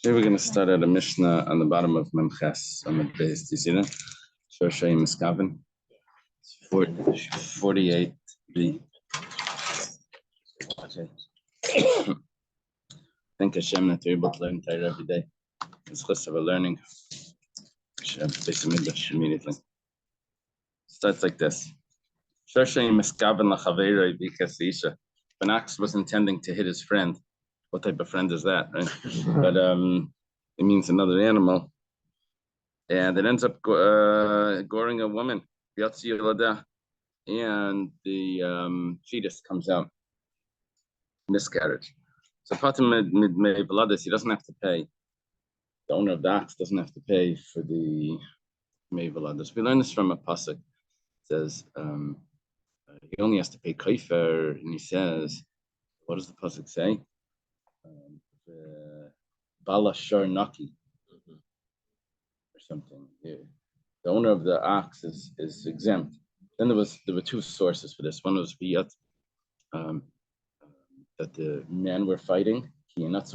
Today we're going to start at a Mishnah on the bottom of Memches on the base. Do you see that? Shoshayim Miskaven. 48b. Okay. Thank Hashem that you're able to learn Torah every day. It's chus of a learning. Immediately. Starts like this. Shoshayim Miskaven lachaveiroi bikas isha. An ox was intending to hit his friend. What type of friend is that, right? But it means another animal, and it ends up goring a woman, and the fetus comes out, miscarriage. So Patim mid he doesn't have to pay. The owner of the ox doesn't have to pay for the meveladas. We learn this from a pasuk. It says he only has to pay kaifer, and he says, what does the pasuk say? Bala Shar Naki or something. Yeah. The owner of the ox is exempt. Then there were two sources for this. One was Biyat, that the men were fighting. It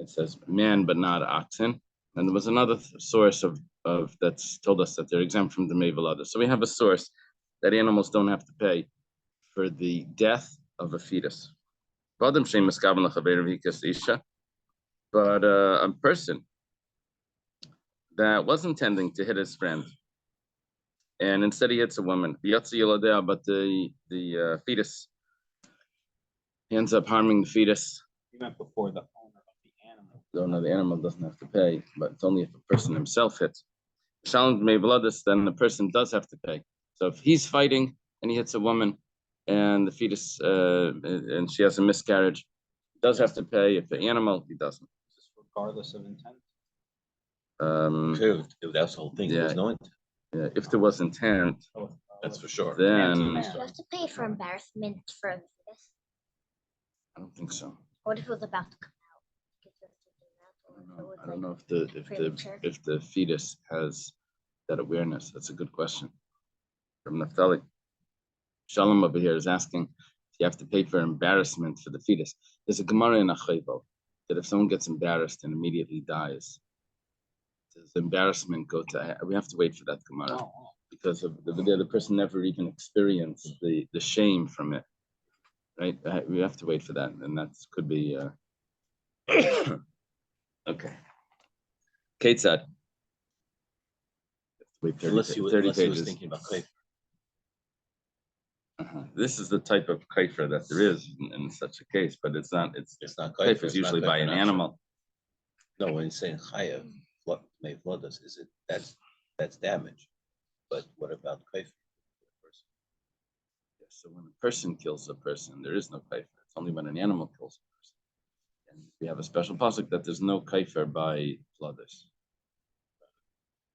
says man but not oxen. And there was another source of that's told us that they're exempt from the Mevalada. So we have a source that animals don't have to pay for the death of a fetus. But a person that was intending to hit his friend, and instead he hits a woman, but the fetus, he ends up harming the fetus. You meant before the owner of the animal. The owner of the animal doesn't have to pay, but it's only if a person himself hits. Then the person does have to pay. So if he's fighting and he hits a woman, and the fetus, and she has a miscarriage, does have to pay. If the animal, he doesn't. Regardless of intent. If that's the whole thing. Yeah. There was no intent. Yeah, if there was intent, That's for sure. then You have to pay for embarrassment for this. I don't think so. What if it was about to come out? I don't know if the fetus has that awareness. That's a good question. From Naphtali. Shalom over here is asking if you have to pay for embarrassment for the fetus. There's a Gemara in Achayvo that if someone gets embarrassed and immediately dies, does embarrassment go to? We have to wait for that Gemara because of the person never even experienced the shame from it, right? We have to wait for that, and that could be okay. Kate said, wait 30 Unless he was pages. thinking about Kaifer. This is the type of kaifer that there is in such a case, but it's not. It's not kaifer. kaifer. It's usually by an animal. No, when you're saying chayav, what may flood us is it that's damage. But what about kaifer? Yeah, so when a person kills a person, there is no kaifer. It's only when an animal kills a person. And we have a special pasuk that there's no kaifer by flooders.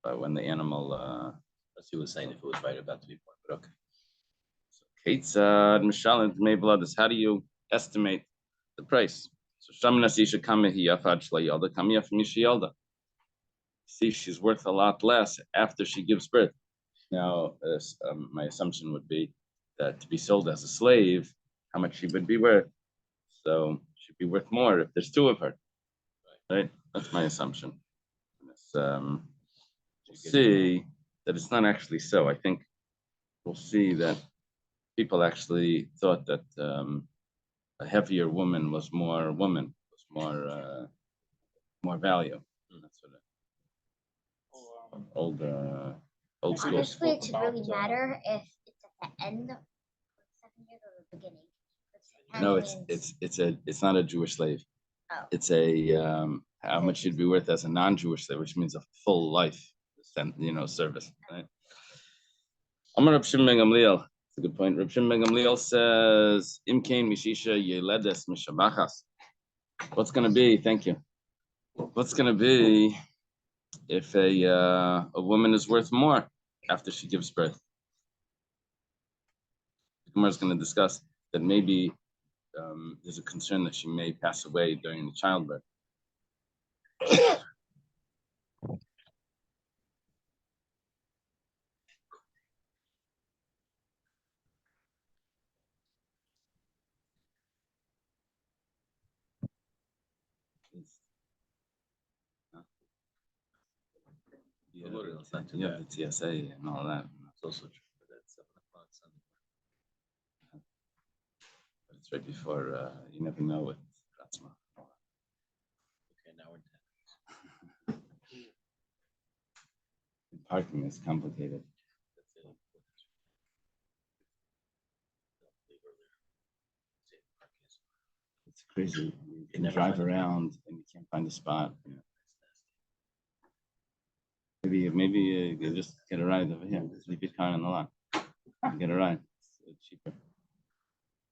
But when the animal, as he was saying, if it was right about to be born, but okay. Kate said, Mishalin, Maybloodis, how do you estimate the price? So Shamanas Isha Kamahi Yafad Shlayalda, Kamiyaf Mishiyalda. See, she's worth a lot less after she gives birth. Now, my assumption would be that to be sold as a slave, how much she would be worth. So she'd be worth more if there's two of her. Right? That's my assumption. We'll see that it's not actually so. I think we'll see that people actually thought that a heavier woman was more value. That's what old school. Honestly, it should really matter if it's at the end of the 7 years or the beginning. No, it's not a Jewish slave. Oh. It's a how much you'd be worth as a non-Jewish slave, which means a full life, service. Right? Amar Reb Shimon ben Gamliel. That's a good point. Reb Shimon ben Gamliel says, "Im kain mishisha yeledes mishabachas." What's going to be? Thank you. What's going to be if a woman is worth more after she gives birth? The Gemara is going to discuss that maybe there's a concern that she may pass away during the childbirth. Yeah, Memorial, it's not too yeah, bad. the TSA and all that. It's also true for that 7 o'clock Sunday. But it's right before, you never know what Kratzma. Okay, now we're 10. Parking is complicated. That's it. Leave earlier. Save parking is- It's crazy. You can never drive find a parking. around and you can't find a spot. That's nasty. Maybe you just get a ride over here. Just leave your car in the lot. Get a ride. It's cheaper.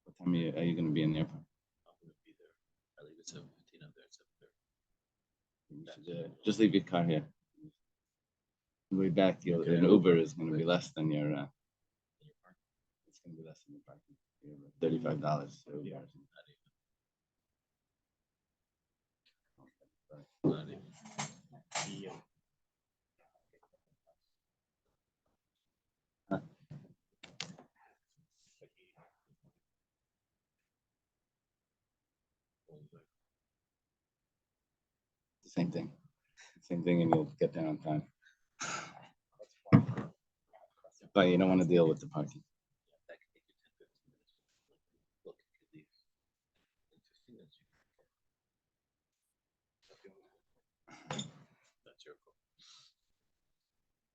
What time are you going to be in the airport? I'm gonna be there. I leave at 7:15. I'm there at 7:30. You should, just leave your car here. On the way back, Okay. an Uber is going to be less than your. In your park. It's going to be less than your parking. $35. So Yeah. Not even. The, Same thing. Same thing, and you'll get there on time. But you don't want to deal with the parking. That could take you 10, 15 minutes. Look, you could leave in 15 minutes. That's your call.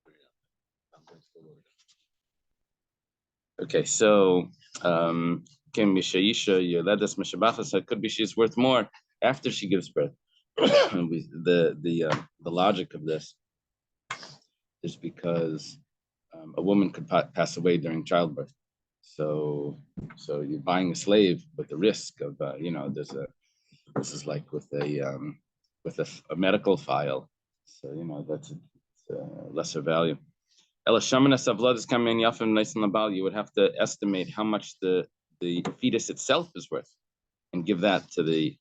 Put it out there. I'm going to the Lord. Okay, so Kim Mishaisha, Yoledas Mishabachas, it could be she's worth more after she gives birth. The logic of this is because a woman could pass away during childbirth. So you're buying a slave with the risk of this is like with a medical file. So that's a lesser value. You would have to estimate how much the fetus itself is worth and give that to the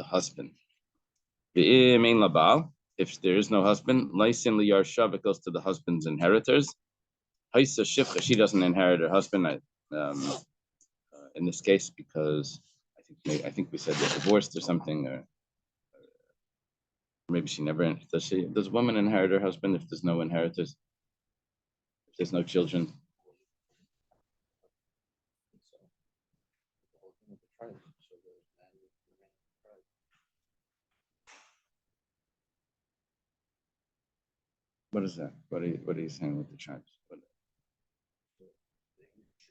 husband. If there is no husband, it goes to the husband's inheritors. She doesn't inherit her husband in this case because I think we said they're divorced or something, or maybe she never does. Does a woman inherit her husband if there's no inheritors? If there's no children? What is that? What are you saying with the tribes?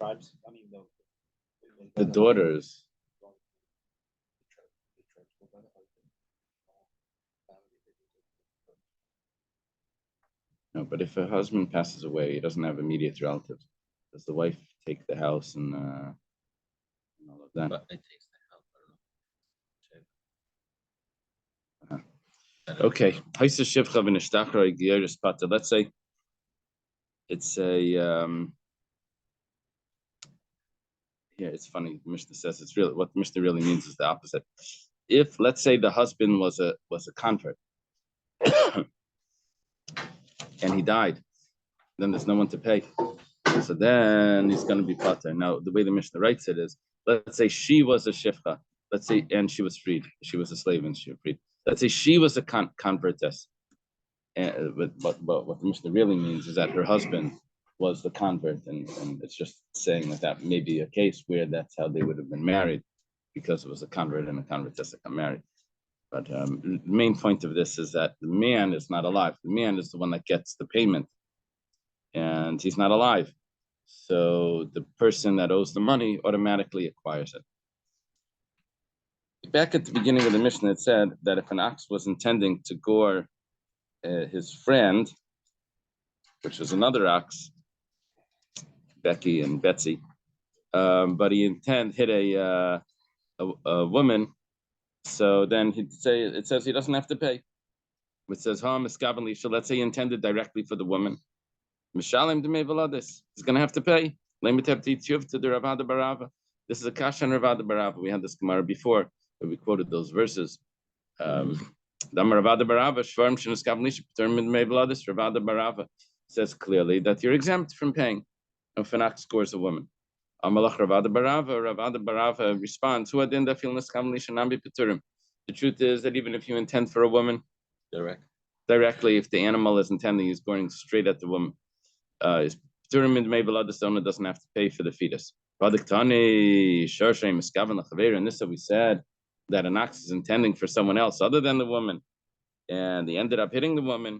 tribes, I mean, The daughters. No, but if a husband passes away, he doesn't have immediate relatives. Does the wife take the house and all of that? But it takes the help. I don't know. Okay. Let's say it's a it's funny. The Mishnah says it's really what the Mishnah really means is the opposite. If let's say the husband was a convert and he died, then there's no one to pay. So then he's going to be pater. Now the way the Mishnah writes it is, let's say she was a shifcha, let's say, and she was freed. She was a slave and she was freed. Let's say she was a convertess. But what the Mishnah really means is that her husband was the convert, and it's just saying that may be a case where that's how they would have been married, because it was a convert and a convertess that got married. But the main point of this is that the man is not alive. The man is the one that gets the payment, and he's not alive. So the person that owes the money automatically acquires it. Back at the beginning of the Mishnah, it said that if an ox was intending to gore his friend, which was another ox, Becky and Betsy, but he hit a woman, so then he'd say it says he doesn't have to pay. It says let's say he intended directly for the woman. He's going to have to pay. To the Ravada Barava. This is a kasha and Ravada Barava. We had this Gemara before, where we quoted those verses. Ravada Barava says clearly that you're exempt from paying if an ox scores a woman. Amalach Ravada Barava responds, the truth is that even if you intend for a woman, Direct. directly if the animal is intending is going straight at the woman. Is pyramid maybe the owner doesn't have to pay for the fetus. And this we said that an ox is intending for someone else other than the woman, and he ended up hitting the woman.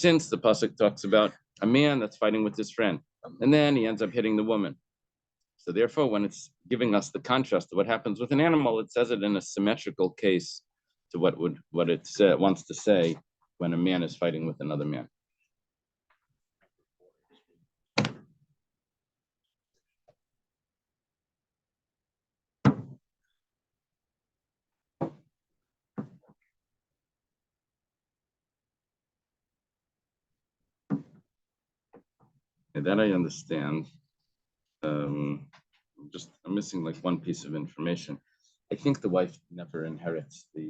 Since the pasuk talks about a man that's fighting with his friend, and then he ends up hitting the woman. So therefore, when it's giving us the contrast to what happens with an animal, it says it in a symmetrical case to what it wants to say when a man is fighting with another man. And that I understand. I'm missing like one piece of information. I think the wife never inherits the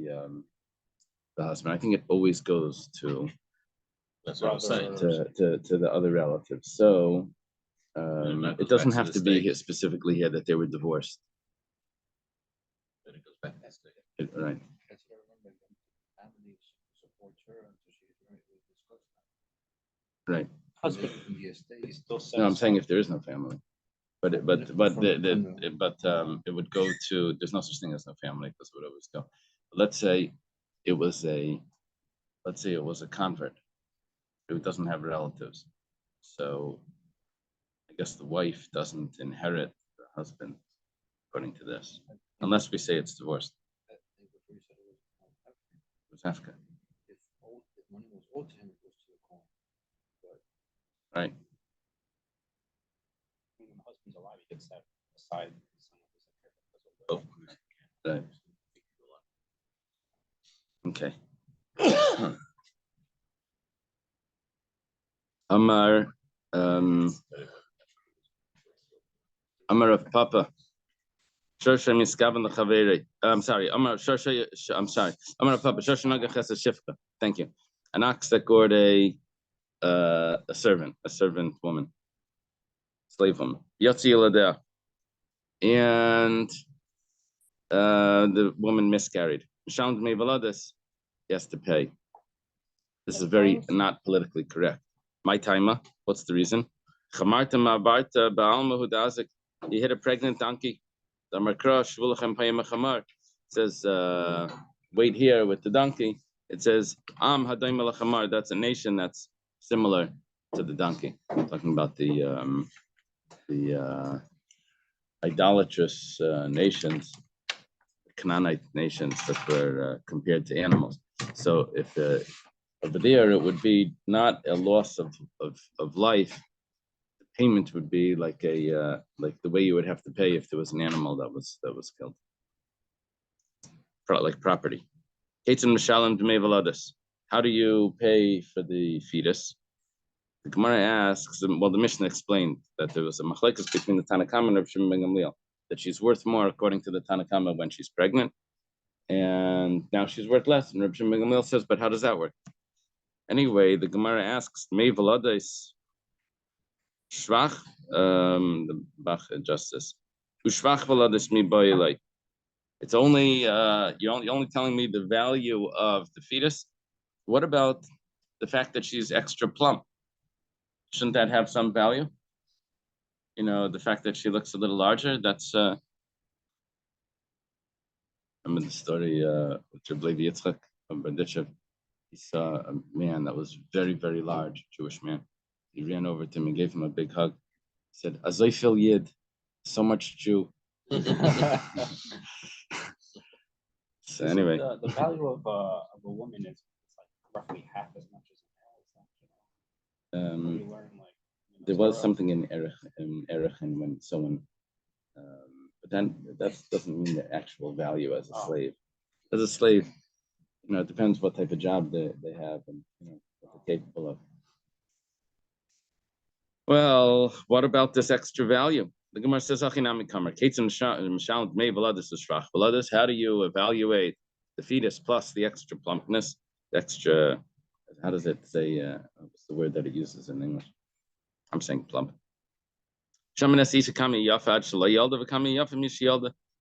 husband. I think it always goes to That's what I'm saying. to the other relatives. So it doesn't have to be here specifically here that they were divorced. Then it goes back to the state. Right. Right. Husband in the estate is still No, I'm saying satisfied. if there is no family, but it would go to. There's no such thing as no family. That's what it would go. Let's say it was a convert who doesn't have relatives, so I guess the wife doesn't inherit the husband according to this, unless we say it's divorced. It was Africa. If money was owed to him, it goes to the coin. Right. When the husband's alive, he gets that aside. Oh, Right. Okay. Amar of Papa. Shorsha miskaven l'chaveri. I'm sorry. Amar Shorsha. I'm sorry. Amar of Papa. Shorsha naga chesed shifka. Thank you. An ox that gored a servant woman, slave woman. Yotzi yiladeh. And the woman miscarried. Mishalem dmei v'ladas. He has to pay. This is very not politically correct. My timer. What's the reason? He hit a pregnant donkey. It says, wait here with the donkey. It says, that's a nation that's similar to the donkey. I'm talking about the idolatrous nations, Canaanite nations that were compared to animals. So if over there, it would be not a loss of life. The payment would be like the way you would have to pay if there was an animal that was killed, like property. How do you pay for the fetus? The Gemara asks. Well, the Mishnah explained that there was a machlekes between the Tanna Kamma and Reb Shimon ben Gamliel, that she's worth more according to the Tanna Kamma when she's pregnant, and now she's worth less. And Reb Shimon ben Gamliel says, but how does that work? Anyway, the Gemara asks, Mei Veladais Shvach, the Bach Justice. Ushvach Veladais Mi Bailai. It's only you're only telling me the value of the fetus. What about the fact that she's extra plump? Shouldn't that have some value? You know, the fact that she looks a little larger, that's I remember the story with Rebbe Yitzchak from Berditchev. He saw a man that was very, very large, Jewish man. He ran over to him and gave him a big hug. He said, Azoy fil Yid, so much Jew. So anyway. The value of a woman is like roughly half as much as a male. You learn, like, there was something in Erech when someone, but then that doesn't mean the actual value as a slave. As a slave, you know, it depends what type of job they have and what they're capable of. Well, what about this extra value? The Gemara says, how do you evaluate the fetus plus the extra plumpness, the extra, how does it say, what's the word that it uses in English? I'm saying plump.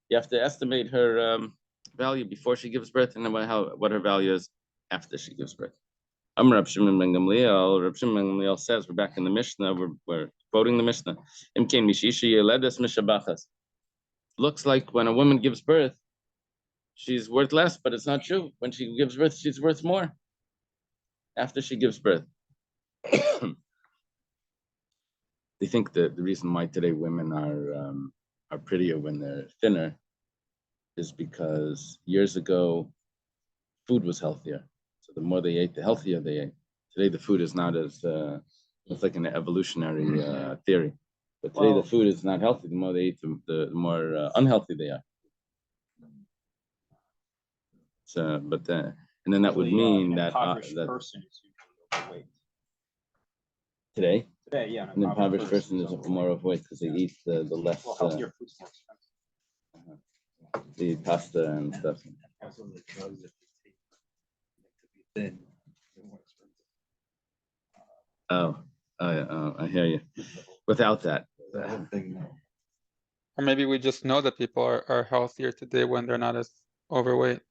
You have to estimate her value before she gives birth, and then what her value is after she gives birth. Rab Shimon ben Gamliel. Rab Shimon ben Gamliel says, we're back in the Mishnah. We're quoting the Mishnah. Looks like when a woman gives birth, she's worth less, but it's not true. When she gives birth, she's worth more after she gives birth. They think that the reason why today women are prettier when they're thinner is because years ago food was healthier. So the more they ate, the healthier they ate. Today the food is not as it's like an evolutionary theory. But today the food is not healthy. The more they eat, the more unhealthy they are. So, and then that would mean that person is usually overweight. Today, Yeah, an impoverished person is more overweight because they eat the less healthier food's more expensive. The pasta and stuff. Also, the drugs that they take to be thin, they're more expensive. I hear you. Without that, Or maybe we just know that people are healthier today when they're not as overweight.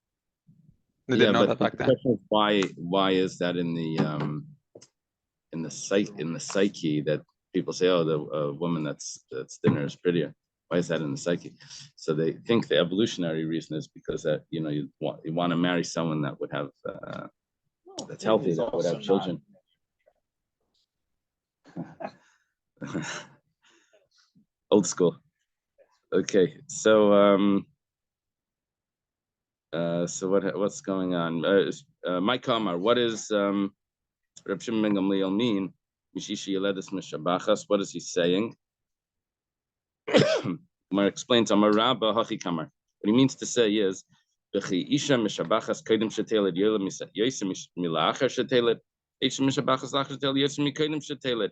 They didn't know that back then. Why is that in the psyche that people say, oh, the woman that's thinner is prettier? Why is that in the psyche? So they think the evolutionary reason is because that you want to marry someone that would have that's healthy, that would have children. Old school. Okay, so what's going on? My Kamar, what is Reb Shimon ben Gamliel mean? What is he saying? Mar explains Amar Rabba Hachi Kamar. What he means to say is Isha Mishabachas Kodim Shetelet Yosem Milachar Shetelet Isha Mishabachas Lachar Shetelet Yosem Kodim Shetelet.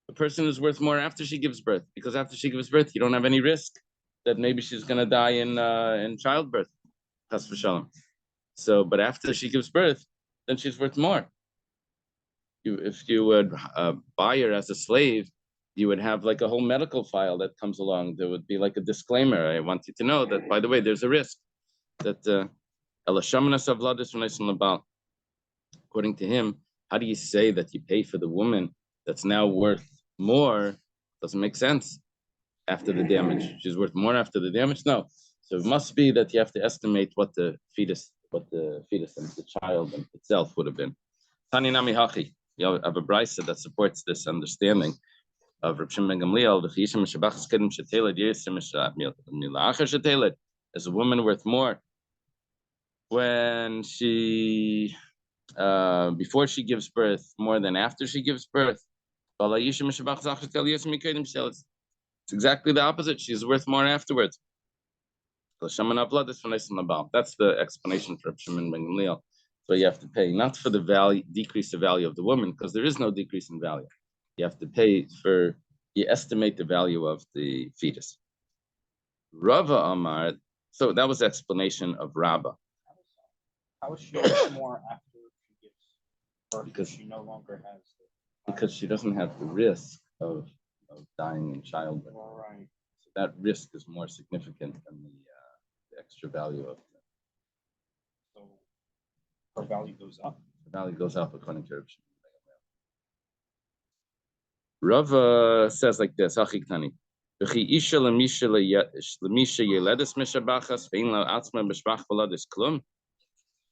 The person is worth more after she gives birth, because after she gives birth, you don't have any risk that maybe she's going to die in childbirth. Chas v'shalom. So, but after she gives birth, then she's worth more. If you would buy her as a slave, you would have like a whole medical file that comes along. There would be like a disclaimer. I want you to know that, by the way, there's a risk that according to him, how do you say that you pay for the woman that's now worth more? Doesn't make sense after the damage. She's worth more after the damage? No. So it must be that you have to estimate what the fetus and the child itself would have been. Tani Nami Hachi. You have a brisa that supports this understanding of Reb Shimon ben Gamliel. Is a woman worth more when she before she gives birth more than after she gives birth? It's exactly the opposite. She's worth more afterwards. That's the explanation for Reb Shimon ben Gamliel. So you have to pay not for the decrease the value of the woman, because there is no decrease in value. You have to pay you estimate the value of the fetus. Rava Amar, so that was the explanation of Rabba. How is she worth more after she gives birth? Because she no longer has because she doesn't have the risk of dying in childbirth. Right. So that risk is more significant than the extra value of it. So her value goes up. The value goes up according to Reb Shimon. Rava says like this,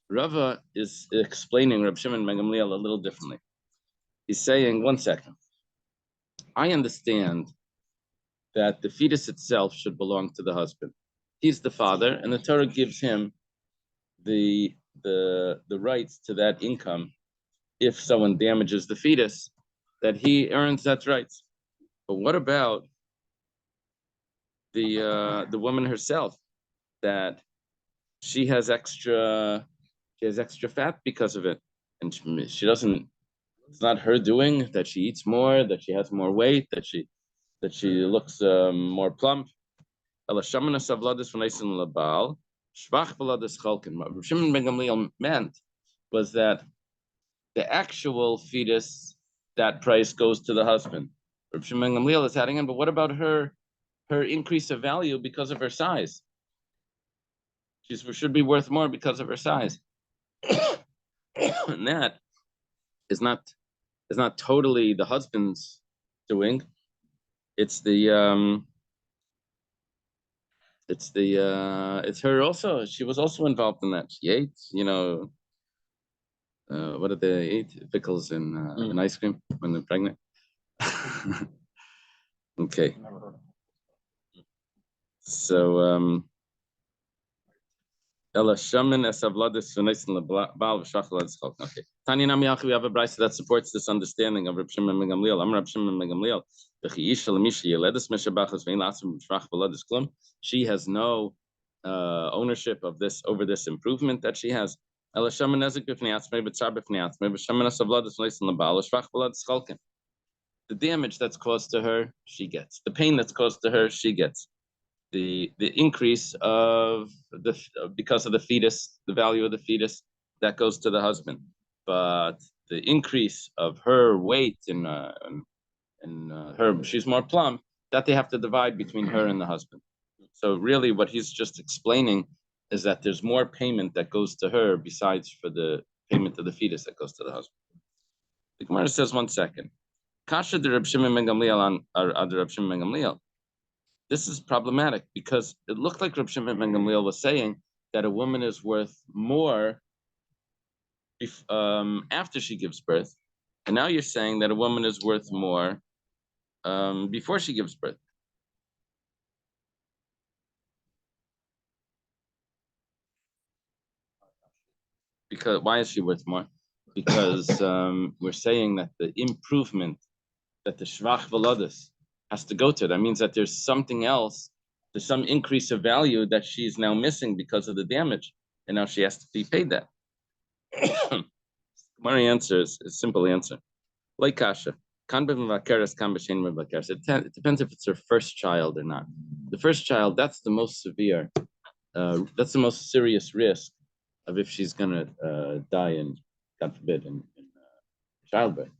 Rava is explaining Reb Shimon ben Gamliel a little differently. He's saying, 1 second, I understand that the fetus itself should belong to the husband. He's the father, and the Torah gives him the rights to that income if someone damages the fetus, that he earns that rights. But what about the woman herself, that she has extra fat because of it, and she doesn't. It's not her doing that she eats more, that she has more weight, that she looks more plump. Shimon ben Gamliel meant was that the actual fetus, that price goes to the husband. Reb Shimon ben Gamliel is adding in, but what about her her increase of value because of her size. She should be worth more because of her size. And that is not totally the husband's doing. It's her also. She was also involved in that. She ate, what did they eat? Pickles and ice cream when they're pregnant. Okay. Never heard of it. So Ella Shaman es Avladis Venice and Baal Shachlad's Chok. Okay. Tanya Namiach, we have a brisa that supports this understanding of Reb Shimon ben Gamliel. I'm Reb Shimon ben Gamliel. She has no ownership of this over this improvement that she has. Ella Shaman Nezik Bifnei Atzmei B'tzar Bifnei Atzmei B'Shaman es Avladis Venice and Baal Shachlad's Cholkin. The damage that's caused to her, she gets. The pain that's caused to her, she gets. The increase of because of the fetus, the value of the fetus, that goes to the husband. But the increase of her weight and her, she's more plump, that they have to divide between her and the husband. So really, what he's just explaining is that there's more payment that goes to her besides for the payment of the fetus that goes to the husband. The Gemara says, 1 second. Kasha de Reb Shimon ben Gamliel on Reb Shimon ben Gamliel. This is problematic because it looked like Reb Shimon ben Gamliel was saying that a woman is worth more after she gives birth, and now you're saying that a woman is worth more before she gives birth. Because why is she worth more? Because we're saying that the improvement that the shvach veladis has to go to. That means that there's something else, there's some increase of value that she's now missing because of the damage, and now she has to be paid that. My answer is a simple answer. Like Kasha, it depends if it's her first child or not. The first child, that's the most severe, that's the most serious risk of if she's gonna die in, God forbid, in childbirth.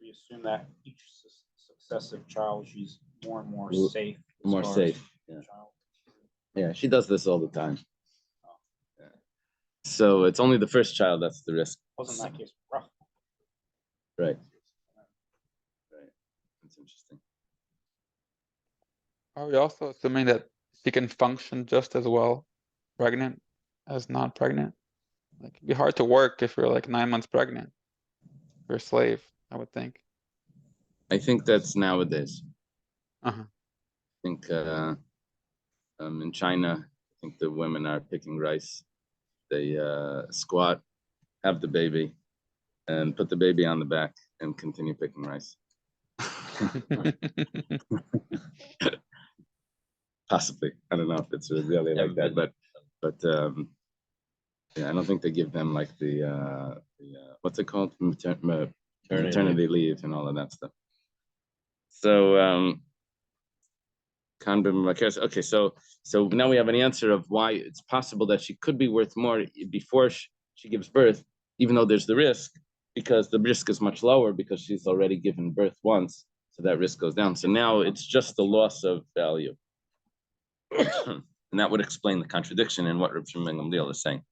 We assume that each successive child, she's more and more safe. More safe. Yeah. Yeah, she does this all the time. Yeah. So it's only the first child that's the risk. Wasn't that case rough? Right. Right. That's interesting. Are we also assuming that she can function just as well pregnant as not pregnant? Like, it'd be hard to work if you're like 9 months pregnant. You're a slave, I would think. I think that's nowadays. Uh-huh. I think in China, I think the women are picking rice. They squat, have the baby, and put the baby on the back and continue picking rice. Possibly. I don't know if it's really like that, but yeah, I don't think they give them like the what's it called? Maternity leave and all of that stuff. So okay, so now we have an answer of why it's possible that she could be worth more before she gives birth, even though there's the risk, because the risk is much lower because she's already given birth once, so that risk goes down. So now it's just the loss of value. And that would explain the contradiction in what Reb Shimon ben Gamliel is saying.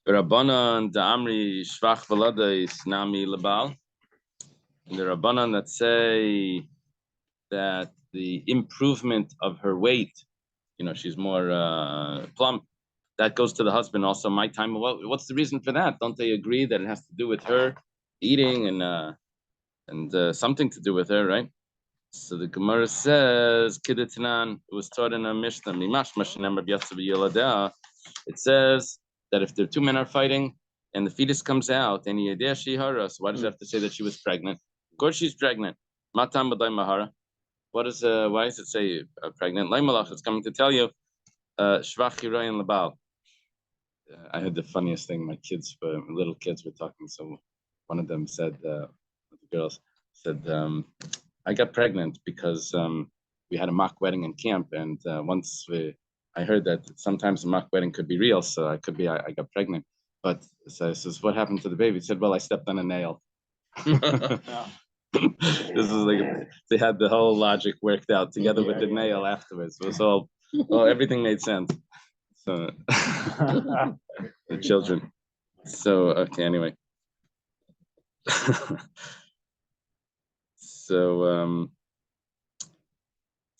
Rabbanan da'amri shvach v'ladais nami lebal. The Rabbanan that say that the improvement of her weight, she's more plump, that goes to the husband also. My time, what's the reason for that? Don't they agree that it has to do with her eating and something to do with her, right? So the Gemara says, Kiditanan, it was taught in a Mishnah, it says that if the two men are fighting and the fetus comes out, and so why does it have to say that she was pregnant? Of course she's pregnant. Matam b'day mahara. Why does it say pregnant? Laimalach is coming to tell you, Shvach Yirayin Labal. I had the funniest thing. My little kids were talking. So one of them said, the girls said, I got pregnant because we had a mock wedding in camp, and I heard that sometimes a mock wedding could be real, so I got pregnant. But so I says, what happened to the baby? He said, well, I stepped on a nail. Yeah. This is like they had the whole logic worked out together with the nail afterwards. It was all everything made sense. So the children. So okay, anyway. So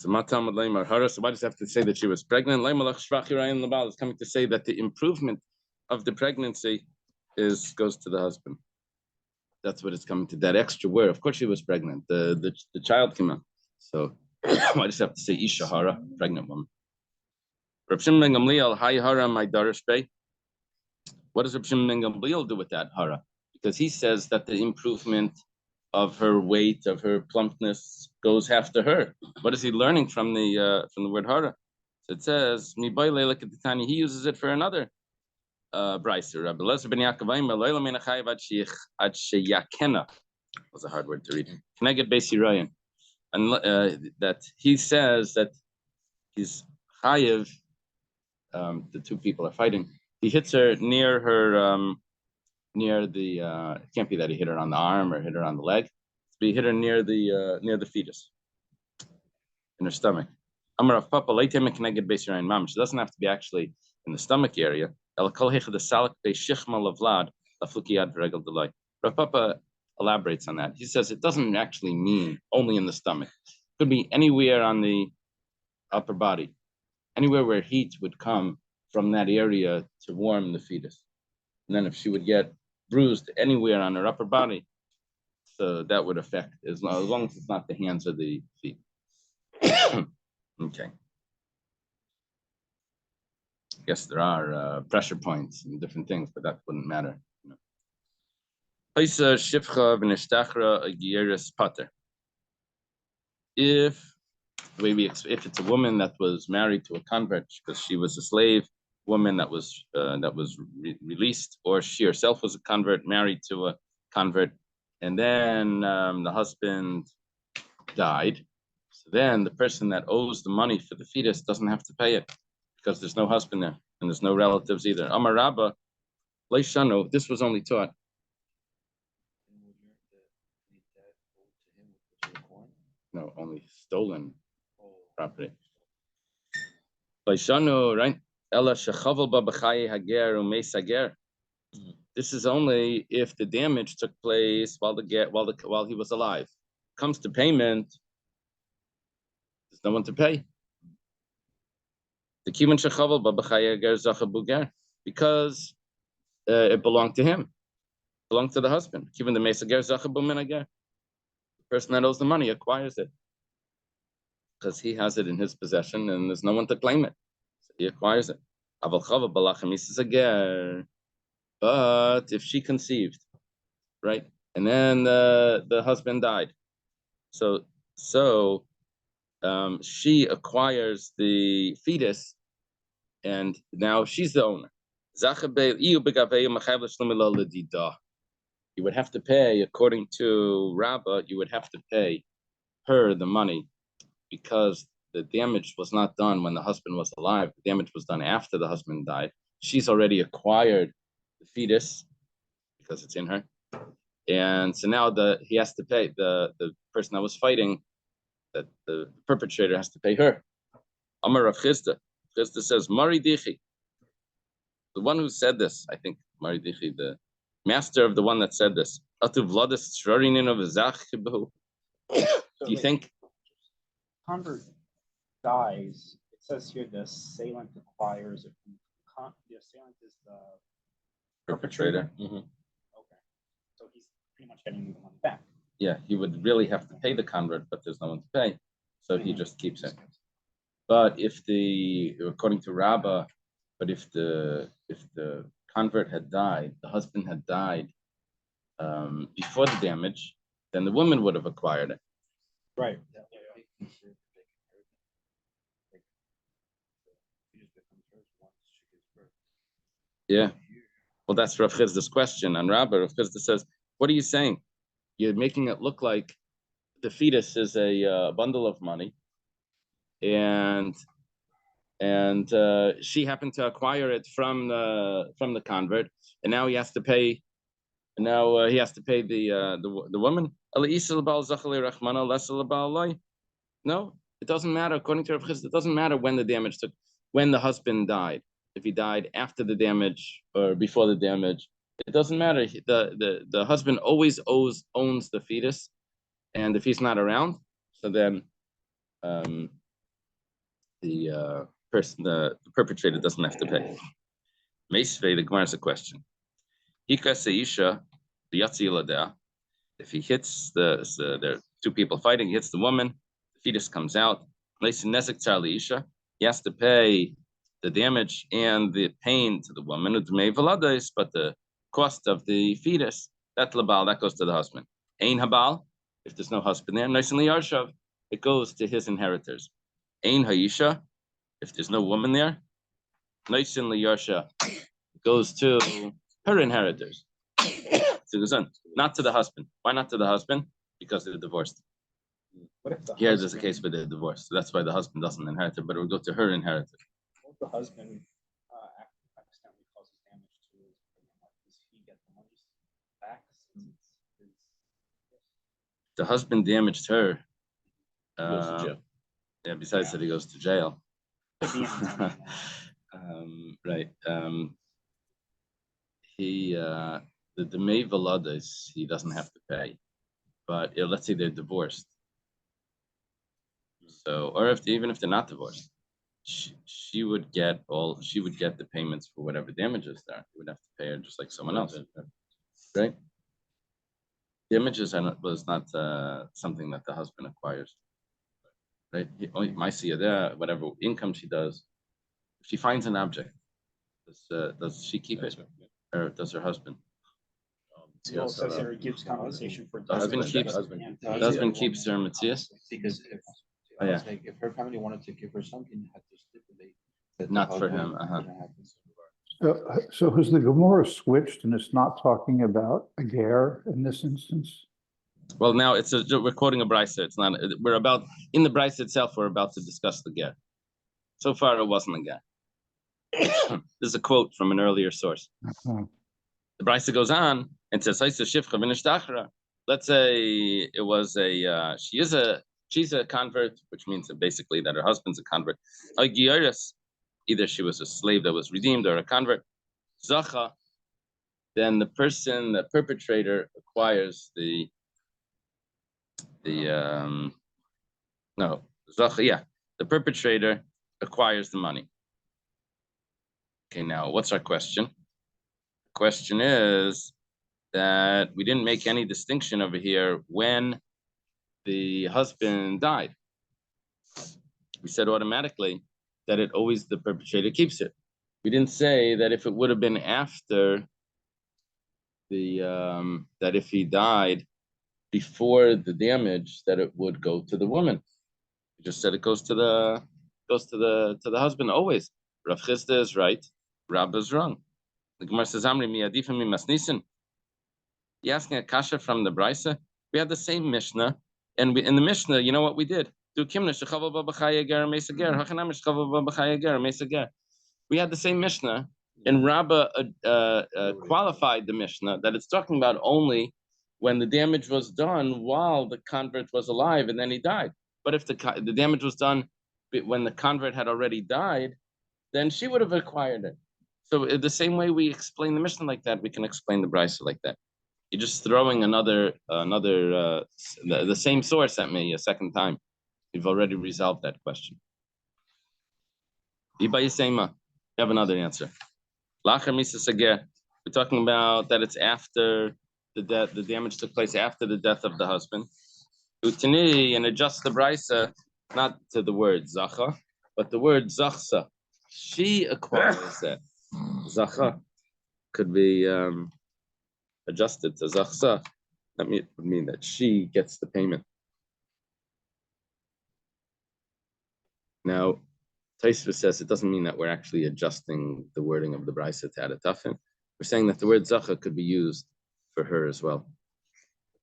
Matam Leimar Hara. So why does it have to say that she was pregnant? It's coming to say that the improvement of the pregnancy goes to the husband. That's what it's coming to. That extra word. Of course, she was pregnant. The child came out. So why does it have to say Isha Hara, pregnant woman? Rav Shimon ben Gamliel, Hi Hara, my Darish Bey. What does Rav Shimon ben Gamliel do with that Hara? Because he says that the improvement of her weight, of her plumpness, goes half to her. What is he learning from the word Hara? So it says, he uses it for another braiser. Rabbi Lezer ben Yaakov was a hard word to read. Keneged Beis Yirayin. And that he says that he's chayiv, the two people are fighting. He hits her near her, near the. It can't be that he hit her on the arm or hit her on the leg. But he hit her near the fetus, in her stomach. Amar of Papa leitem keneged Beis Yirayin mam. She doesn't have to be actually in the stomach area. El kol hechad salak beishchma lavlad laflukiyad v'regel delay. Rav Papa elaborates on that. He says it doesn't actually mean only in the stomach. It could be anywhere on the upper body, anywhere where heat would come from that area to warm the fetus. And then if she would get bruised anywhere on her upper body, so that would affect, as long as it's not the hands or the feet. Okay. Yes, there are pressure points and different things, but that wouldn't matter. If it's a woman that was married to a convert because she was a slave woman that was released, or she herself was a convert married to a convert, and then the husband died, so then the person that owes the money for the fetus doesn't have to pay it because there's no husband there and there's no relatives either. Amar Rabba, Leishano, this was only taught. No, only stolen property. Leishano, right? Ella shechavel ba b'chaye hager u'meis hager. This is only if the damage took place while he was alive. Comes to payment, there's no one to pay. The kivan shechavel ba b'chaye hager zacha buger, because it belonged to him, belonged to the husband. Kivan the meis hager zacha bumin hager. The person that owes the money acquires it because he has it in his possession and there's no one to claim it. So he acquires it. But if she conceived, right, and then the husband died, so she acquires the fetus, and now she's the owner. You would have to pay, according to Rabbah, you would have to pay her the money because the damage was not done when the husband was alive. The damage was done after the husband died. She's already acquired the fetus because it's in her, and so now he has to pay the person that was fighting, that the perpetrator has to pay her. Amar Rav Chisda. Chisda says Mari Dichi, the one who said this, I think Mari Dichi, the master of the one that said this. Do you think? Convert dies. It says here the assailant acquires it. The assailant is the Perpetrator. Okay, so he's pretty much getting the money back. Yeah, he would really have to pay the convert, but there's no one to pay, so he just keeps it. But according to Rabbah, but if the convert had died, the husband had died before the damage, then the woman would have acquired it. Right. Yeah. Well, that's Rav Chizda's question on Rabbah. Rav Chizda says, what are you saying? You're making it look like the fetus is a bundle of money, and she happened to acquire it from the convert, and now he has to pay. And now he has to pay the woman. No, it doesn't matter. According to Rav Chisda, it doesn't matter when the damage took, when the husband died. If he died after the damage or before the damage, it doesn't matter. The husband always owns the fetus, and if he's not around, so then the perpetrator doesn't have to pay. Meisvei, the Gemara has a question. If he hits there are two people fighting, he hits the woman, the fetus comes out. He has to pay the damage and the pain to the woman, but the cost of the fetus, that goes to the husband. Ein habal, if there's no husband there, it goes to his inheritors. Ein haisha, if there's no woman there, it goes to her inheritors. To the son, not to the husband. Why not to the husband? Because they're divorced. What if the Here there's a case where they're divorced, so that's why the husband doesn't inherit it, but it will go to her inheritor. What if the husband accidentally causes damage to his pregnant wife? Does he get the money back since it's his? The husband damaged her. He goes to jail. Yeah, besides that, he goes to jail. Could be in the money now. Right. The Demei Valadas, he doesn't have to pay. But let's say they're divorced. So, or even if they're not divorced, she would get the payments for whatever damages there. He would have to pay her just like someone else, right? Damages was not something that the husband acquires, right? He might see her there, whatever income she does. If she finds an object, does she keep it, or does her husband? Well, it says here it gives compensation for The husband keeps her Matthias. Because Oh, yeah. like if her family wanted to give her something, had to stipulate that the Not for husband him, uh-huh. couldn't have this. So has the Gemara switched and it's not talking about a ger in this instance? Well, now we're quoting a brisa. It's not. We're about in the brisa itself. We're about to discuss the ger. So far, it wasn't a ger. This is a quote from an earlier source. Uh-huh. The brisa goes on and says, let's say it was she's a convert, which means that basically that her husband's a convert. Either she was a slave that was redeemed or a convert. Zacha, then the perpetrator acquires the perpetrator acquires the money. Okay, now what's our question? The question is that we didn't make any distinction over here when the husband died. We said automatically that the perpetrator keeps it. We didn't say that if it would have been after that if he died before the damage, that it would go to the woman. We just said it goes to the husband always. Rav Chisda is right, Rabba is wrong. The Gemara says, Amri miyadifim mimasnisin. You asking a kasha from the brisa? We had the same Mishnah, and in the Mishnah, you know what we did? We had the same Mishnah, and Rabba qualified the Mishnah that it's talking about only when the damage was done while the convert was alive and then he died. But if the damage was done when the convert had already died, then she would have acquired it. So the same way we explain the Mishnah like that, we can explain the brisa like that. You're just throwing the same source at me a second time. You've already resolved that question. You have another answer. We're talking about that it's after the death, the damage took place after the death of the husband. Utini, and adjust the brisa not to the word zacha, but the word zachsa. She acquires that. Zacha could be adjusted to zachsa. That would mean that she gets the payment. Now, Taisva says it doesn't mean that we're actually adjusting the wording of the brisa to add a tafin. We're saying that the word zacha could be used for her as well.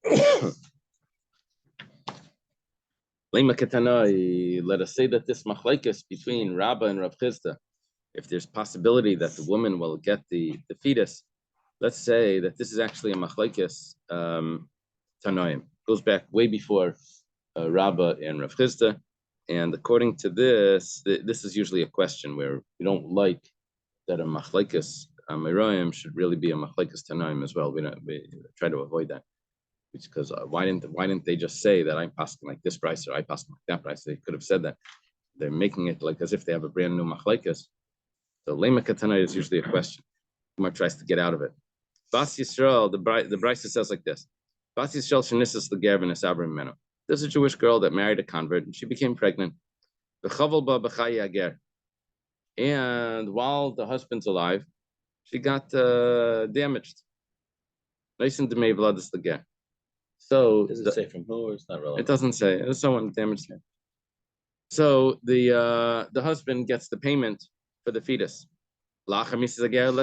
Let us say that this machlekes between Rabba and Rav Chisda, if there's possibility that the woman will get the fetus, let's say that this is actually a machlekes Tanoim. Goes back way before Rabbah and Rav Chisda. And according to this, this is usually a question where we don't like that a machlekes Amirayim should really be a machlekes Tanoim as well. We try to avoid that. Because why didn't they just say that I'm passing like this price or I passing like that price? They could have said that. They're making it like as if they have a brand new machlekes. So lema katana is usually a question. Umar tries to get out of it. Bas Yisrael, the Brisa says like this: Bas Yisrael shenisas legervin esabrim meno. There's a Jewish girl that married a convert and she became pregnant. And while the husband's alive, she got damaged. So Does it say from who or it's not relevant? it doesn't say. It was someone damaged her. So the husband gets the payment for the fetus. Let's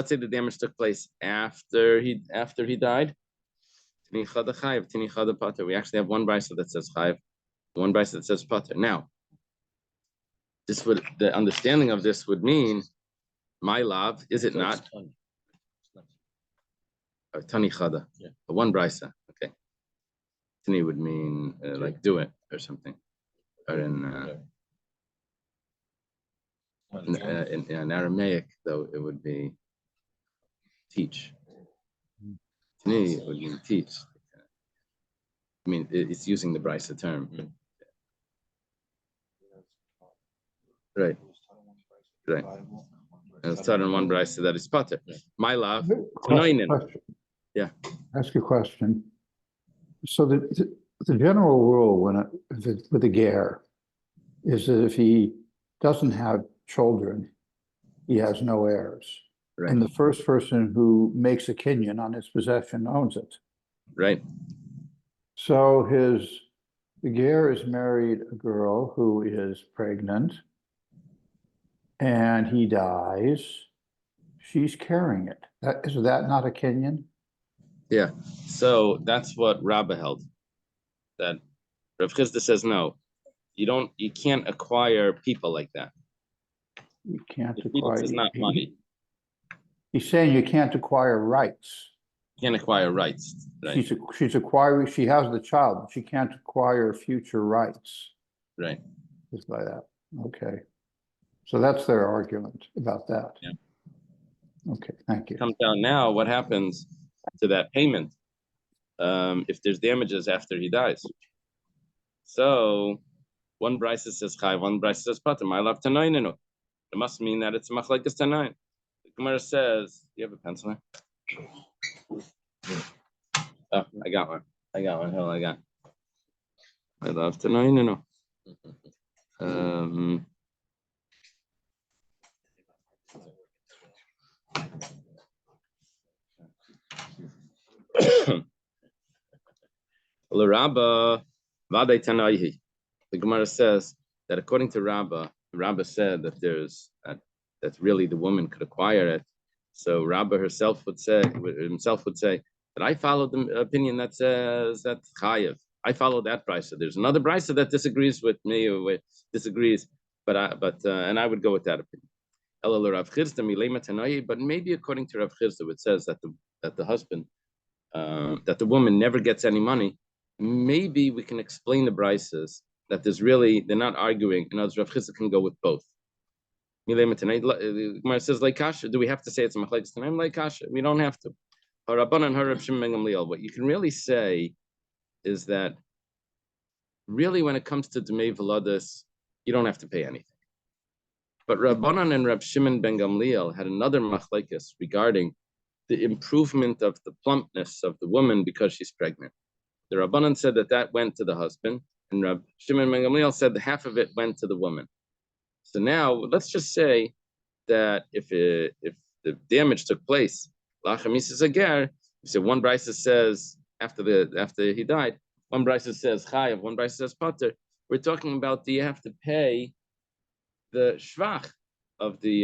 say the damage took place after he died. We actually have one brisa that says chayiv, one brisa that says pater. Now, the understanding of this would mean my love, is it not? Tani chada. Yeah. One brisa. Okay. Tani would mean like do it or something. Or in Aramaic, though, it would be teach. Tani would mean teach. I mean, it's using the brisa term. Right. Right. And it's taught in one brisa that is pater. My love. Question. Yeah. Ask a question. So the general rule with a ger is that if he doesn't have children, he has no heirs. Right. And the first person who makes a kinyan on his possession owns it. Right. So the ger is married a girl who is pregnant and he dies. She's carrying it. Is that not a kinyan? Yeah. So that's what Rabbah held. That Rav Chisda says no. You can't acquire people like that. You can't The acquire. fetus is not money. He's saying you can't acquire rights. You can't acquire rights. Right. She's acquiring, she has the child, but she can't acquire future rights. Right. Just like that. Okay. So that's their argument about that. Yeah. Okay, thank you. Comes down now, what happens to that payment if there's damages after he dies? So one brisa says chai, one brisa says pater. My love tanoinenu. It must mean that it's machlekes tanoin. The Gemara says, "Do you have a pencil there?" Oh, I got one. Hell, I got. My love tanoinenu. The Gemara says that according to Rabbah said that that really the woman could acquire it. So Rabbah himself would say that I followed the opinion that says that chayiv. I follow that brisa. There's another brisa that disagrees with me or disagrees, but I would go with that opinion. But maybe according to Rav Chisda, it says that the husband, that the woman never gets any money. Maybe we can explain the brises that they're not arguing. In other words, Rav Chisda can go with both. The Gemara says, like kasha, do we have to say it's a machlekes tanaim? Like kasha, we don't have to. What you can really say is that really when it comes to Dmei Veladas, you don't have to pay anything. But Rabbanan and Rab Shimon ben Gamliel had another machlekes regarding the improvement of the plumpness of the woman because she's pregnant. The Rabbanan said that went to the husband, and Rab Shimon ben Gamliel said that half of it went to the woman. So now let's just say that if the damage took place, Lachamis ager. So one brisa says after he died, one brisa says chayav, one brisa says pater. We're talking about, do you have to pay the shvach of the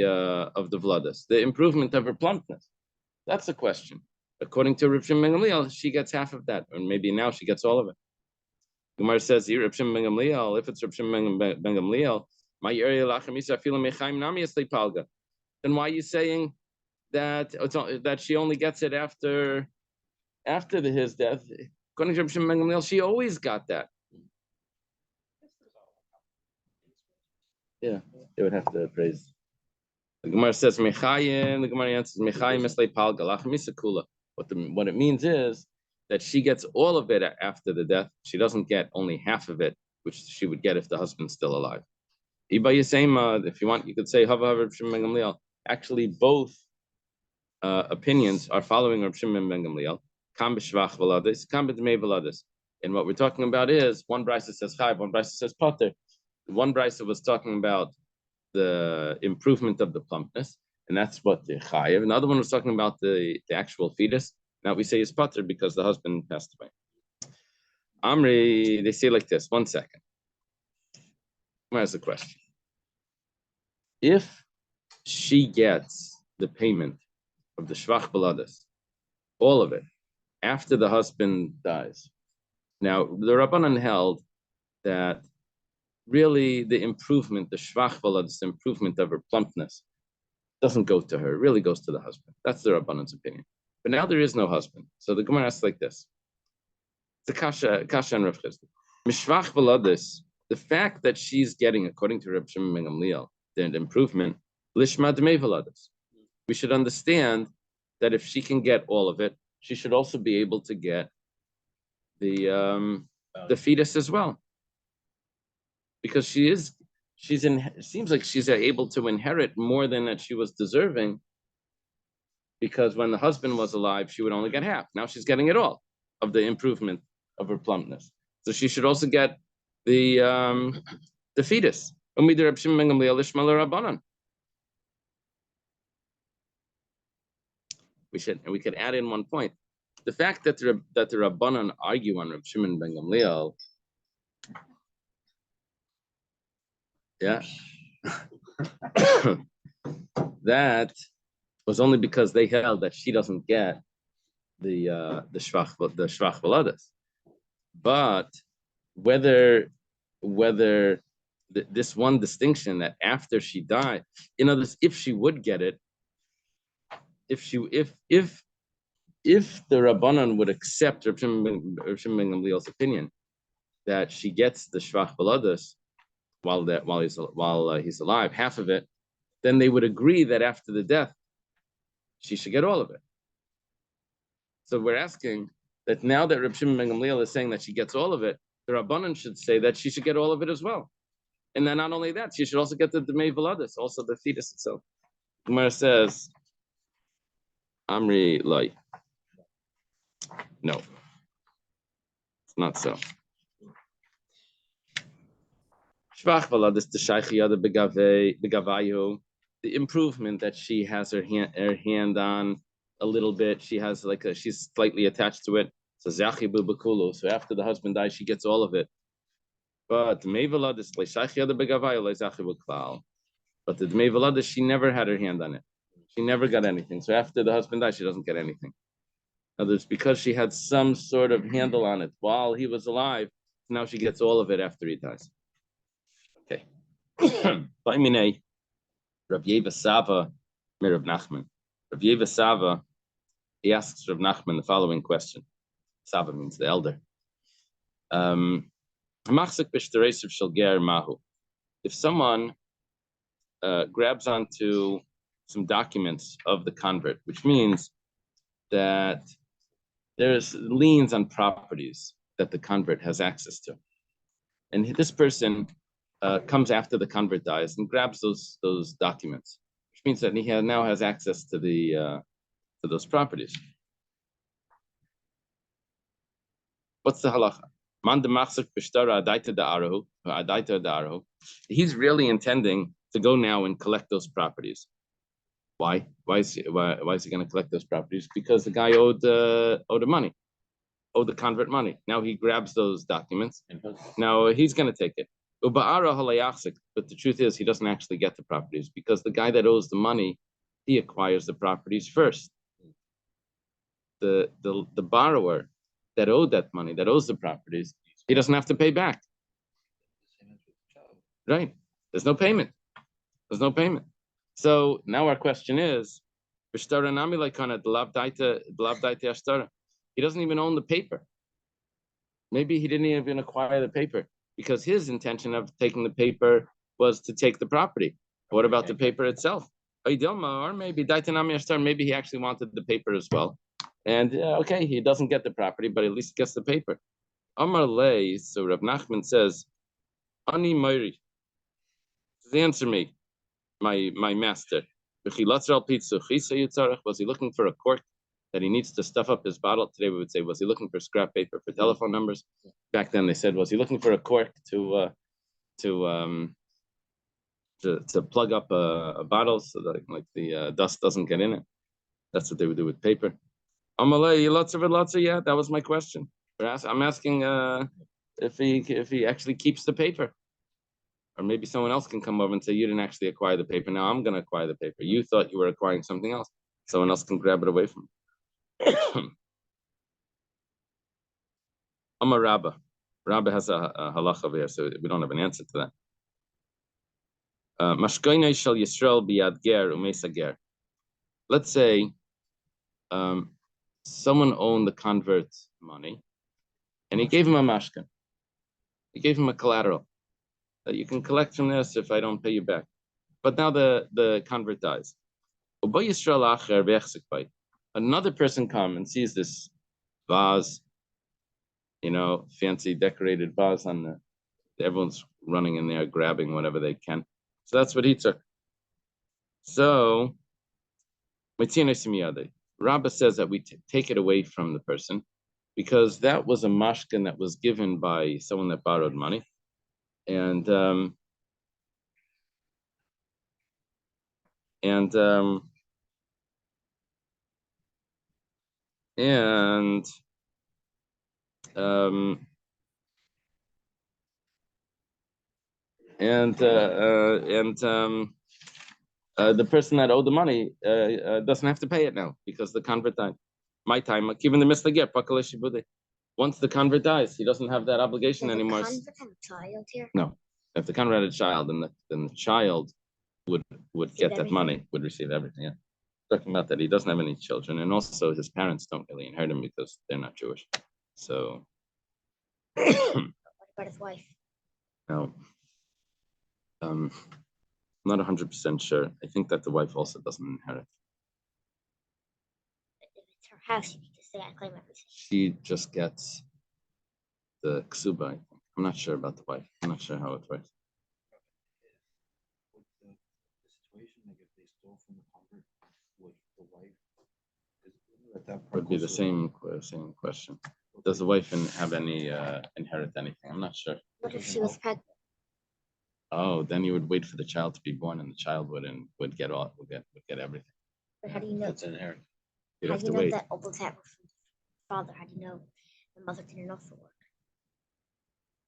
vladas, the improvement of her plumpness? That's the question. According to Reb Shimon ben Gamliel, she gets half of that, or maybe now she gets all of it. Gemara says here, Reb Shimon ben Gamliel, if it's Reb Shimon ben Gamliel, my area lachamisa fila mechaim nami esli palga. Then why are you saying that she only gets it after his death? According to Reb Shimon ben Gamliel, she always got that. Yeah, they would have to praise. The Gemara says Mechayim. The Gemara answers Mechayim Mislei Pal Galach Misakula. What it means is that she gets all of it after the death. She doesn't get only half of it, which she would get if the husband's still alive. If you want, you could say Hava Reb Shimon ben Gamliel. Actually, both opinions are following Reb Shimon ben Gamliel. Kam b'shvach v'ladis, kam b'dmei v'ladis. And what we're talking about is one brisa says chayv, one brisa says potter. One brisa was talking about the improvement of the plumpness, and that's what the chayev. Another one was talking about the actual fetus. Now we say is potter because the husband passed away. Amri, they say like this. 1 second. Where's the question? If she gets the payment of the shvach b'ladis, all of it, after the husband dies. Now, the Rabbanan held that really the improvement, the shvach b'ladis, the improvement of her plumpness, doesn't go to her, it really goes to the husband. That's the Rabbanan's opinion. But now there is no husband. So the Gemara asks like this. It's a kasha and Rav Chizda. Mishvach b'ladis, the fact that she's getting, according to Reb Shimon ben Gamliel, the improvement, lishma d'mei v'ladis. We should understand that if she can get all of it, she should also be able to get the fetus as well, because it seems like she's able to inherit more than that she was deserving. Because when the husband was alive, she would only get half. Now she's getting it all of the improvement of her plumpness. So she should also get the fetus. We could add in 1 point. The fact that the Rabbanan argue on Reb Shimon ben Gamliel, yeah, that was only because they held that she doesn't get the shvach b'ladis. But whether this one distinction that after she died, in other words, if she would get it, if the Rabbanan would accept Reb Shimon ben Gamliel's opinion that she gets the shvach b'ladis while he's alive, half of it, then they would agree that after the death she should get all of it. So we're asking that now that Reb Shimon ben Gamliel is saying that she gets all of it, the Rabbanan should say that she should get all of it as well. And then not only that, she should also get the Dmei V'ladis, also the fetus itself. Gemara says, Amri Loi. No, it's not so. Shvach V'ladis T'shaychiyada Begavayu. The improvement that she has her hand on a little bit, she has she's slightly attached to it. So Zachibu Bakulu. So after the husband dies, she gets all of it. But the Dmei V'ladis, she never had her hand on it. She never got anything. So after the husband dies, she doesn't get anything. In other words, because she had some sort of handle on it while he was alive, now she gets all of it after he dies. Okay. Rav Yeva Sava, Rav Nachman. Rav Yeva Sava, he asks Rav Nachman the following question. Sava means the elder. If someone grabs onto some documents of the convert, which means that there's liens on properties that the convert has access to, and this person comes after the convert dies and grabs those documents, which means that he now has access to to those properties. What's the halacha? He's really intending to go now and collect those properties. Why? Why is he going to collect those properties? Because the guy owed the money, owed the convert money. Now he grabs those documents. Now he's going to take it. But the truth is, he doesn't actually get the properties because the guy that owes the money, he acquires the properties first. The borrower that owed that money, that owes the properties, he doesn't have to pay back. Right? There's no payment. There's no payment. So now our question is, he doesn't even own the paper. Maybe he didn't even acquire the paper because his intention of taking the paper was to take the property. What about the paper itself? Or maybe maybe he actually wanted the paper as well. And okay, he doesn't get the property, but at least gets the paper. Amar Lei, so Rav Nachman says, Ani Moiri, answer me, my master. Was he looking for a cork that he needs to stuff up his bottle? Today we would say, was he looking for scrap paper for telephone numbers? Back then they said, was he looking for a cork to plug up a bottle so that like the dust doesn't get in it? That's what they would do with paper. Amalei, yeah, that was my question. I'm asking if he actually keeps the paper. Or maybe someone else can come over and say, you didn't actually acquire the paper. Now I'm going to acquire the paper. You thought you were acquiring something else. Someone else can grab it away from you. Amar Rabba. Rabba has a halacha over here, so we don't have an answer to that. Mashkoinei shel Yisrael biyad ger u'mesa ger. Let's say someone owned the convert money, and he gave him a mashkan. He gave him a collateral that you can collect from this if I don't pay you back. But now the convert dies. Another person comes and sees this vase, fancy decorated vase on everyone's running in there, grabbing whatever they can. So that's what he took. So, Rabbah says that we take it away from the person because that was a mashkin that was given by someone that borrowed money. And the person that owed the money doesn't have to pay it now because the convert died. My time, given the mislagir, once the convert dies, he doesn't have that obligation anymore. Does the convert have a child here? No, if the convert had a child, then the child would get that money, would receive everything. Yeah, talking about that, he doesn't have any children, and also his parents don't really inherit him because they're not Jewish. So, what about his wife? No. I'm not 100% sure. I think that the wife also doesn't inherit. If it's her house, you can just say I claim everything. She just gets the ksuba, I think. I'm not sure about the wife. I'm not sure how it works. With the situation, like if they stole from the convert with the wife, at that Would be the same question. Does the wife have any inherit anything? I'm not sure. What if she was pregnant? Oh, then you would wait for the child to be born, and the child would get everything. But how do you know? That's inherent. You'd How have do to you know wait. that all those happened from the father? How do you know the mother didn't also work?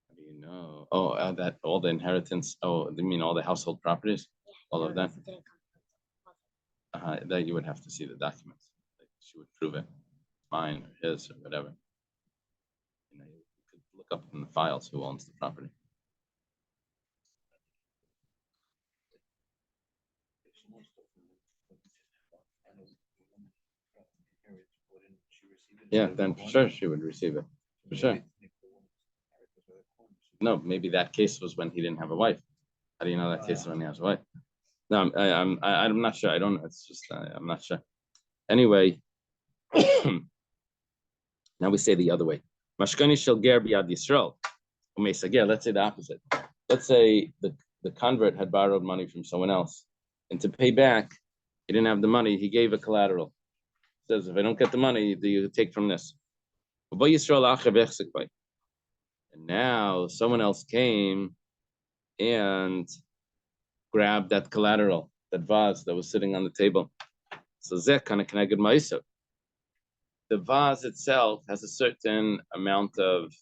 How do you know? Oh, that all the inheritance. Oh, you mean all the household properties? Yeah, All you of know that? if it didn't come from the mother. That you would have to see the documents. Like she would prove it, mine or his or whatever. You could look up in the files who owns the property. Yeah, then for sure she would receive it. For sure. No, maybe that case was when he didn't have a wife. How do you know that case is when he has a wife? No, I'm not sure. I don't know. It's just I'm not sure. Anyway, now we say the other way. Mashkani shel ger biyad Yisrael. Let's say the opposite. Let's say the convert had borrowed money from someone else, and to pay back, he didn't have the money. He gave a collateral. Says, if I don't get the money, do you take from this? And now someone else came and grabbed that collateral, that vase that was sitting on the table. So zeh kind of connected ma'isa. The vase itself has a certain amount of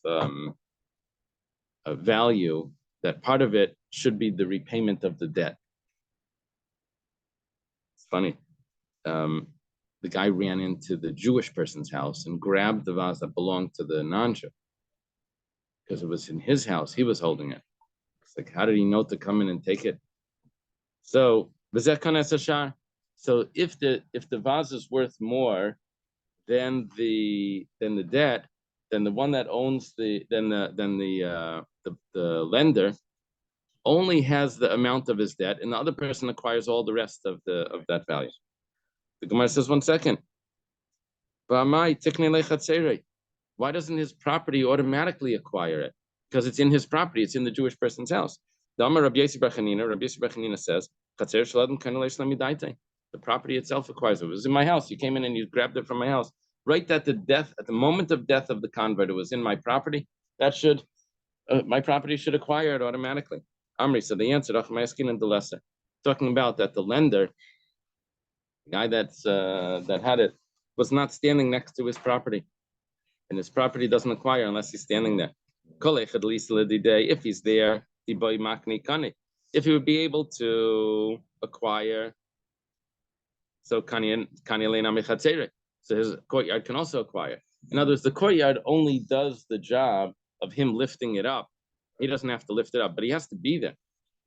value that part of it should be the repayment of the debt. It's funny. The guy ran into the Jewish person's house and grabbed the vase that belonged to the non-Jew because it was in his house. He was holding it. It's like, how did he know to come in and take it? So if the vase is worth more than the debt, then the one that owns the lender only has the amount of his debt, and the other person acquires all the rest of that value. The Gemara says, 1 second. Why doesn't his property automatically acquire it? Because it's in his property, it's in the Jewish person's house. The Amar Rabbi Yossi bar Chanina says, the property itself acquires it. It was in my house. You came in and you grabbed it from my house. Right at the moment of death of the convert, it was in my property. That should, my property should acquire it automatically. Amri, so the answer, talking about that the lender, the guy that had it, was not standing next to his property. And his property doesn't acquire unless he's standing there. If he's there, if he would be able to acquire, so his courtyard can also acquire. In other words, the courtyard only does the job of him lifting it up. He doesn't have to lift it up, but he has to be there.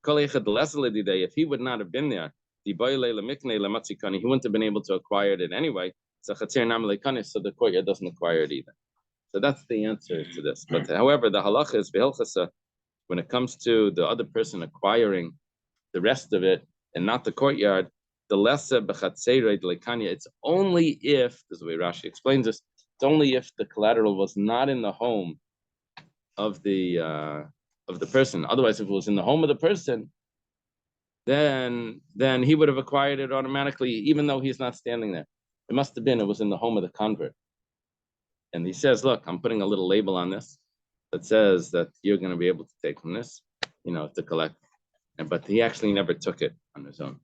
If he would not have been there, he wouldn't have been able to acquire it anyway. So the courtyard doesn't acquire it either. So that's the answer to this. But however, the halacha is when it comes to the other person acquiring the rest of it and not the courtyard, the lesser it's only if, this is the way Rashi explains this, it's only if the collateral was not in the home of the person. Otherwise, if it was in the home of the person, then he would have acquired it automatically, even though he's not standing there. It must have been, it was in the home of the convert. And he says, look, I'm putting a little label on this that says that you're going to be able to take from this, to collect. But he actually never took it on his own.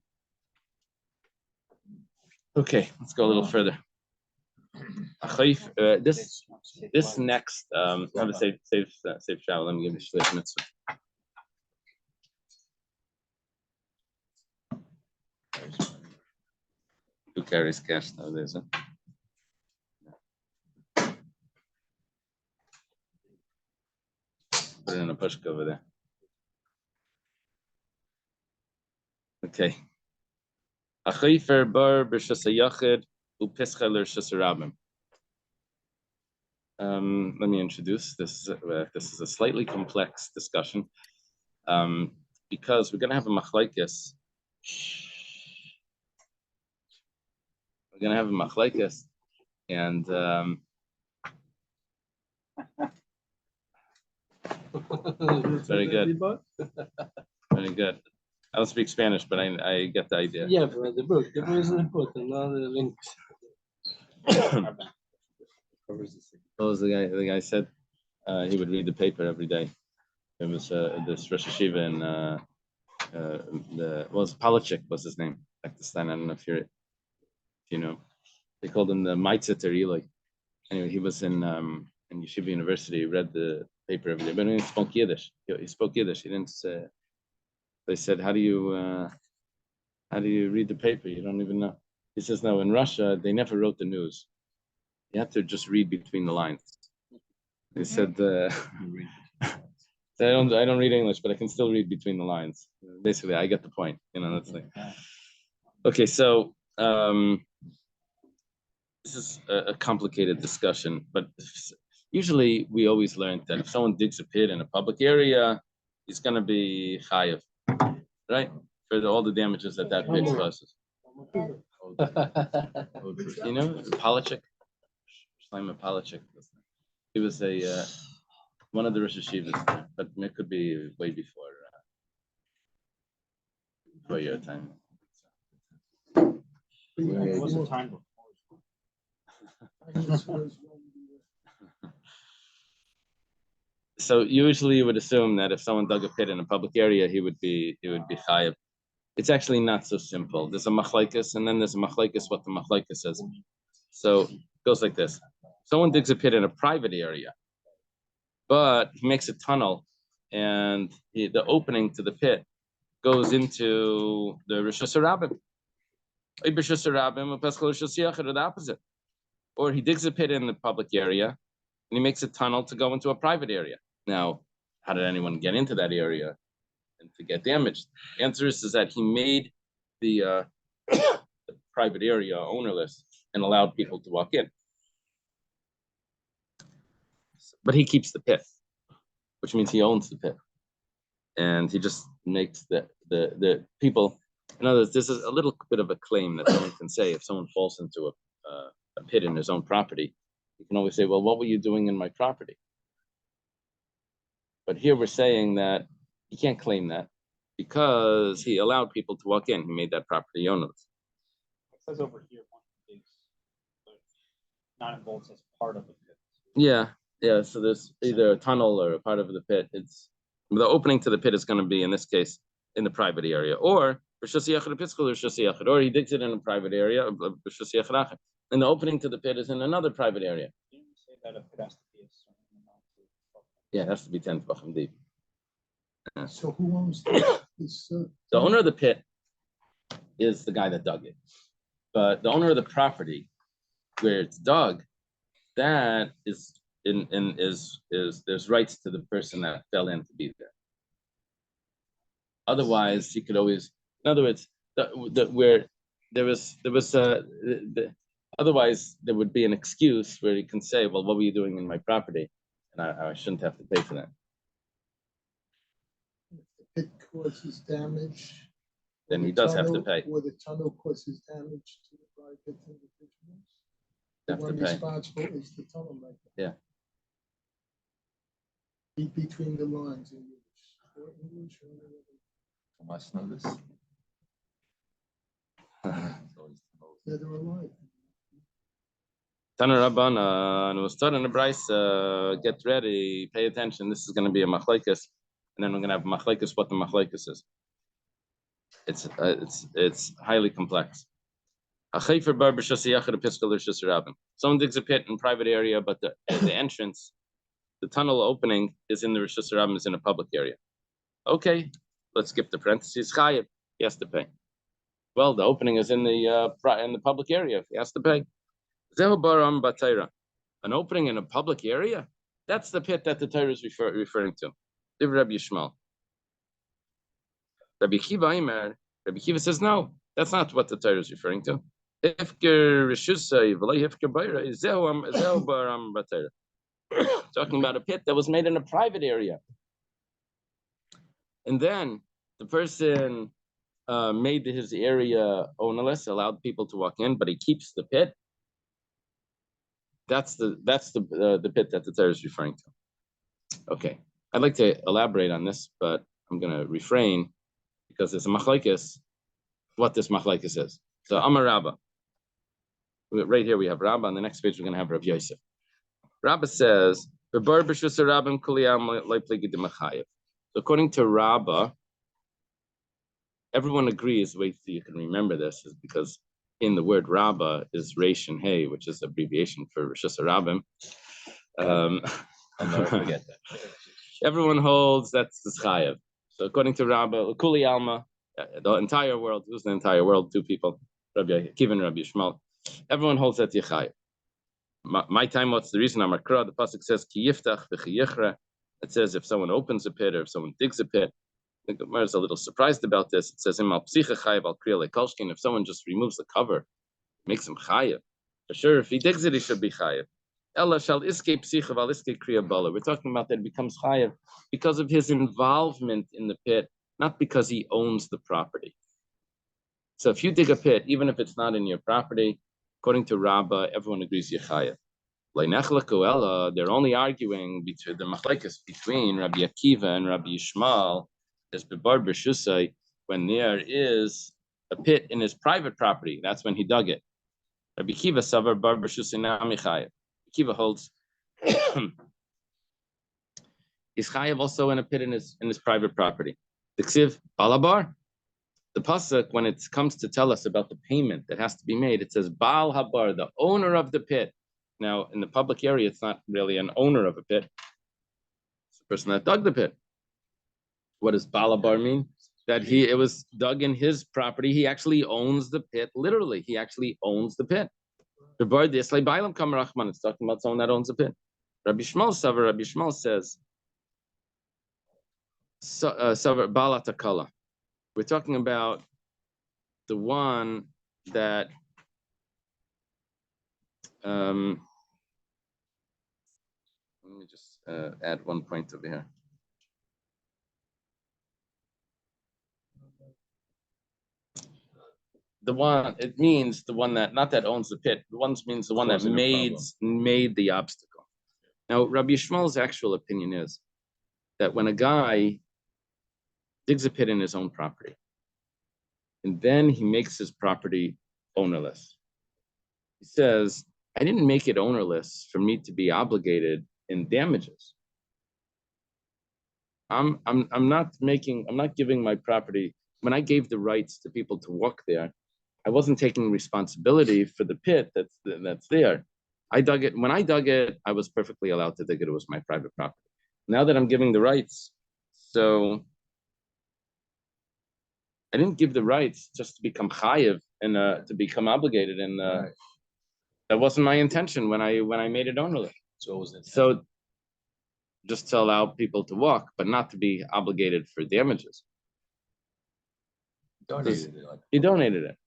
Okay, let's go a little further. This next, have a safe shower. Let me give you a shliach mitzvah. Who carries cash nowadays? Huh? Put it in a pushka over there. Okay. Achifer bar b'shas hayachid u'pischa l'rshas rabim. Let me introduce this. This is a slightly complex discussion because we're going to have a machlekes. We're going to have a machlekes, and very good. Very good. I don't speak Spanish, but I get the idea. Yeah, but the book is important, not the links. What was the guy said? He would read the paper every day. It was this Rosh Hashiva and Palachik was his name. Pakistan. I don't know if you know. They called him the Maitzet Eli. Anyway, he was in Yeshiva University. He read the paper every day, but he spoke Yiddish. He spoke Yiddish. He didn't say. They said, "How do you read the paper? You don't even know." He says, "No, in Russia they never wrote the news. You have to just read between the lines." He said, I don't read English, but I can still read between the lines. Basically, I get the point. That's like. Okay, so this is a complicated discussion, but usually we always learn that if someone digs a pit in a public area, he's going to be chayav, right? For all the damages that pit causes. Palachik, Shlomo Palachik. He was one of the Rosh Hashivas, but it could be way before your time. What's the time before? So usually you would assume that if someone dug a pit in a public area, he would be chayav. It's actually not so simple. There's a machlekes, and then there's a machlekes what the machlekes says. So it goes like this: someone digs a pit in a private area, but he makes a tunnel, and the opening to the pit goes into the Rishus Harabim. Or the opposite. Or he digs a pit in the public area, and he makes a tunnel to go into a private area. Now, how did anyone get into that area and to get damaged? The answer is that he made the private area ownerless and allowed people to walk in. but he keeps the pit, which means he owns the pit, and he just makes the people. In other words, this is a little bit of a claim that someone can say if someone falls into a pit in his own property. You can always say, "Well, what were you doing in my property?" But here we're saying that he can't claim that because he allowed people to walk in. He made that property ownerless. It says over here, one digs, but not involved as part of the pit. Yeah. So there's either a tunnel or a part of the pit. It's the opening to the pit is going to be, in this case, in the private area, or he digs it in a private area, and the opening to the pit is in another private area. You didn't say that if it has to be a certain amount of. Yeah, it has to be 10 tefachim deep. So who owns this? The owner of the pit is the guy that dug it, but the owner of the property where it's dug, that is there's rights to the person that fell in to be there. Otherwise, you could always, in other words, where there was otherwise there would be an excuse where you can say, well, what were you doing in my property, and I shouldn't have to pay for that. If the pit causes damage. Then he does have to pay. Or the tunnel causes damage to the private individuals. The Have to one pay. responsible is the tunnel maker. Yeah. Read between the lines in English. Or English or whatever. Must know this. Dead or alive. Tana Rabbana, was taught in the Bryce, get ready, pay attention. This is going to be a machlekes, and then we're going to have machlekes. What the machlekes is? It's highly complex. Someone digs a pit in a private area, but the entrance, the tunnel opening is in the Rosh Hashanah, is in a public area. Okay, let's skip the parentheses. Chayev, he has to pay. Well, the opening is in the public area. He has to pay. An opening in a public area, that's the pit that the Torah is referring to. Rabbi Yishmael. Rabbi Kiva says, no, that's not what the Torah is referring to. Talking about a pit that was made in a private area. And then the person made his area ownerless, allowed people to walk in, but he keeps the pit. That's the pit that the Torah is referring to. Okay, I'd like to elaborate on this, but I'm going to refrain because it's a machlekes. What this machlekes is. So Amar Rabba. Right here we have Rabba. On the next page we're going to have Rav Yosef. Rabba says, according to Rabba, everyone agrees. Wait till you can remember this, is because in the word Rabba is Reish and Hey, which is abbreviation for Rosh Hashanah. I'll never forget that. Everyone holds that's the Chayev. So according to Rabba, Kuli Alma, the entire world, who's the entire world? Two people, Rabbi Akiva and Rabbi Yishmael. Everyone holds that Yechayev. My time, what's the reason? Amakra, the pasuk says ki yiftach v'chiyichra. It says if someone opens a pit or if someone digs a pit. The Gemara is a little surprised about this. It says, if someone just removes the cover, it makes him chayev. For sure, if he digs it, he should be chayev. We're talking about that it becomes chayev because of his involvement in the pit, not because he owns the property. So if you dig a pit, even if it's not in your property, according to Rabbah, everyone agrees you're chayev. They're only arguing between the machlekes between Rabbi Akiva and Rabbi Yishmael. Is bebar b'shusay when there is a pit in his private property. That's when he dug it. Rabbi Kiva savar bar b'shusay nami chayev. Kiva holds he's chayev also in a pit in his private property. The ksiv balabar. The pasuk, when it comes to tell us about the payment that has to be made, it says bal habar, the owner of the pit. Now in the public area, it's not really an owner of a pit. It's the person that dug the pit. What does balabar mean? That it was dug in his property. He actually owns the pit. Literally, he actually owns the pit. It's talking about someone that owns a pit. Rabbi Yishmael says, Balatakala. We're talking about the one that Let me just add one point over here. The one, it means the one that, not that owns the pit, the one means the one that Causing a made the obstacle. Now, Rabbi Yishmael's actual opinion is that when a guy digs a pit in his own property, and then he makes his property ownerless, he says, I didn't make it ownerless for me to be obligated in damages. I'm not giving my property, when I gave the rights to people to walk there, I wasn't taking responsibility for the pit that's there. I dug it. When I dug it, I was perfectly allowed to dig it. It was my private property. Now that I'm giving the rights, so I didn't give the rights just to become chayiv and to become obligated, and that wasn't my intention when I made it ownerless. So just to allow people to walk, but not to be obligated for damages. He donated it.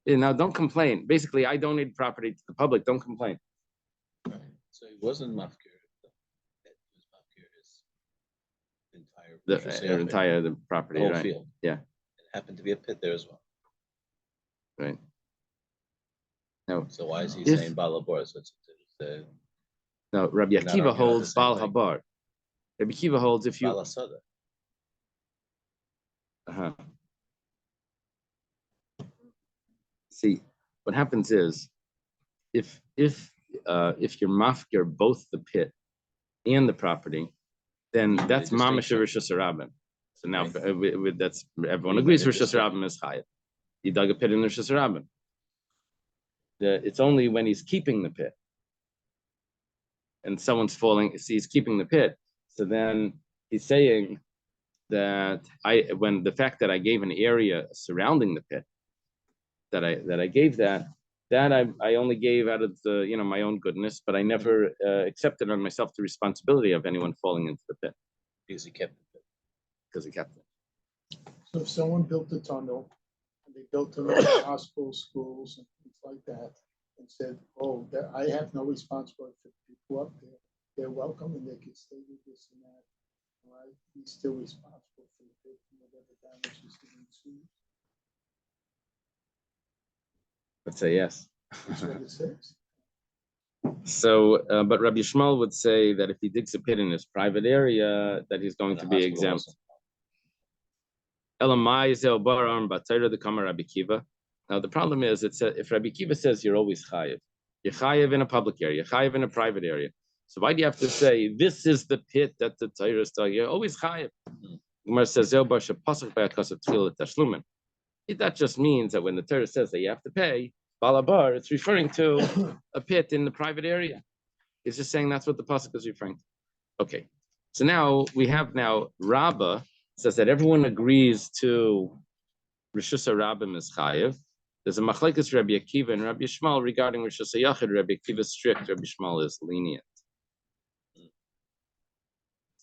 Now, don't complain. Basically, I donated property to the public. Don't complain. Right. So it wasn't mafkir. It was mafkir his entire The property, the whole right? field. Yeah. It happened to be a pit there as well. Right. No. So why is he saying balabor? So it's No, Rabbi They're not Akiva arguing holds the same bal thing. habar. Rabbi Akiva holds if you. balasada. See, what happens is, if you're mafkir both the pit and the property, then that's mamash rishus harabim. So now that's everyone agrees rishus harabim is chayav. He dug a pit in rishus harabim. It's only when he's keeping the pit and someone's he's keeping the pit. So then he's saying that when the fact that I gave an area surrounding the pit, that I gave that I only gave out of the my own goodness, but I never accepted on myself the responsibility of anyone falling into the pit. Because he kept it. Because he kept it. So if someone built a tunnel and they built a hospitals, schools, and things like that, and said, "Oh, I have no responsibility for people up there. They're welcome and they can stay with this and that." Right? He's still responsible for the pit and whatever damages he ensues. Let's say yes. That's what it says. So, but Rabbi Yishmael would say that if he digs a pit in his private area, that he's going to be exempt. Now the problem is, if Rabbi Akiva says you're always chayiv, you're chayiv in a public area, you're chayiv in a private area. So why do you have to say this is the pit that the Torah is telling you? You're always chayiv. Gemara says that just means that when the Torah says that you have to pay balabar, it's referring to a pit in the private area. It's just saying that's what the pasuk is referring to. Okay, so now we have Rabbah says that everyone agrees to Rishus Harabim is chayiv. There's a machlekes Rabbi Akiva and Rabbi Yishmael regarding Rishus HaYachid. Rabbi Akiva is strict, Rabbi Yishmael is lenient.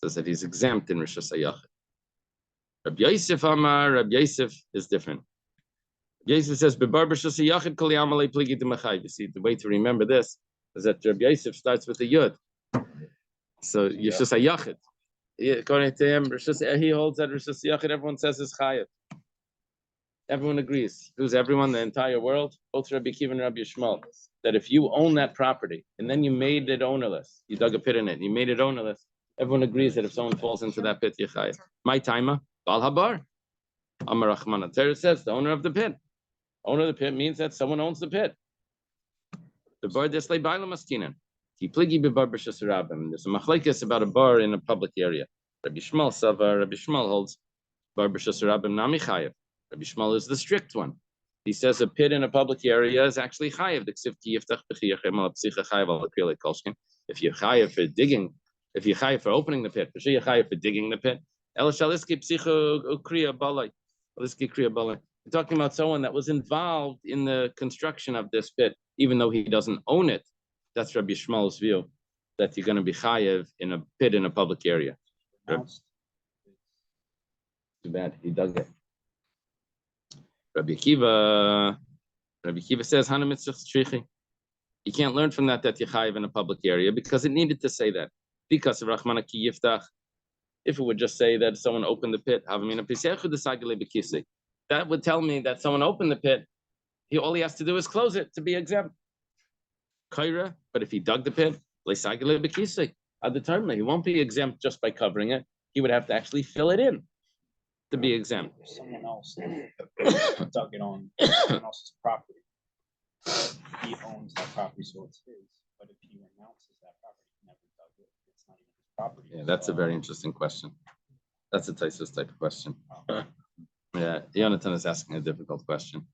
Says that he's exempt in Rishus HaYachid. Rabbi Yosef Amar, Rabbi Yosef is different. Rabbi Yosef says, "Bebar Rishus HaYachid kol yamalei pligi d'machayv." You see, the way to remember this is that Rabbi Yosef starts with the yud. So Rishus HaYachid. According to him, he holds that Rishus HaYachid, everyone says is chayiv. Everyone agrees. Who's everyone? The entire world? Both Rabbi Akiva and Rabbi Yishmael. That if you own that property and then you made it ownerless, you dug a pit in it, you made it ownerless, everyone agrees that if someone falls into that pit, you're chayiv. My timer, Bal Habar. Amar Rachman. Torah says the owner of the pit. Owner of the pit means that someone owns the pit. The bar deslei baila maskinan. Ki pligi bebar b'shus harabim. There's a machlekes about a bar in a public area. Rabbi Yishmael Savar. Rabbi Yishmael holds bar b'shus harabim nami chayiv. Rabbi Yishmael is the strict one. He says a pit in a public area is actually chayiv. If you're chayiv for digging, if you're chayiv for opening the pit, you're chayiv for digging the pit. We're talking about someone that was involved in the construction of this pit, even though he doesn't own it. That's Rabbi Yishmael's view, that you're going to be chayiv in a pit in a public area. Too bad, he dug it. Rabbi Akiva says, "Hana mitzvah shrichi." You can't learn from that you're chayiv in a public area because it needed to say that. Because of Rachmana ki yiftach, if it would just say that someone opened the pit, that would tell me that someone opened the pit. All he has to do is close it to be exempt. Kaira, but if he dug the pit, at the time he won't be exempt just by covering it. He would have to actually fill it in to be exempt. If someone else dug it on someone else's property, he owns that property, so it's his. But if he renounces that property, he never dug it, it's not even his property. Yeah, that's a very interesting question. That's a Taisus type of question. Yeah, Jonathan is asking a difficult question.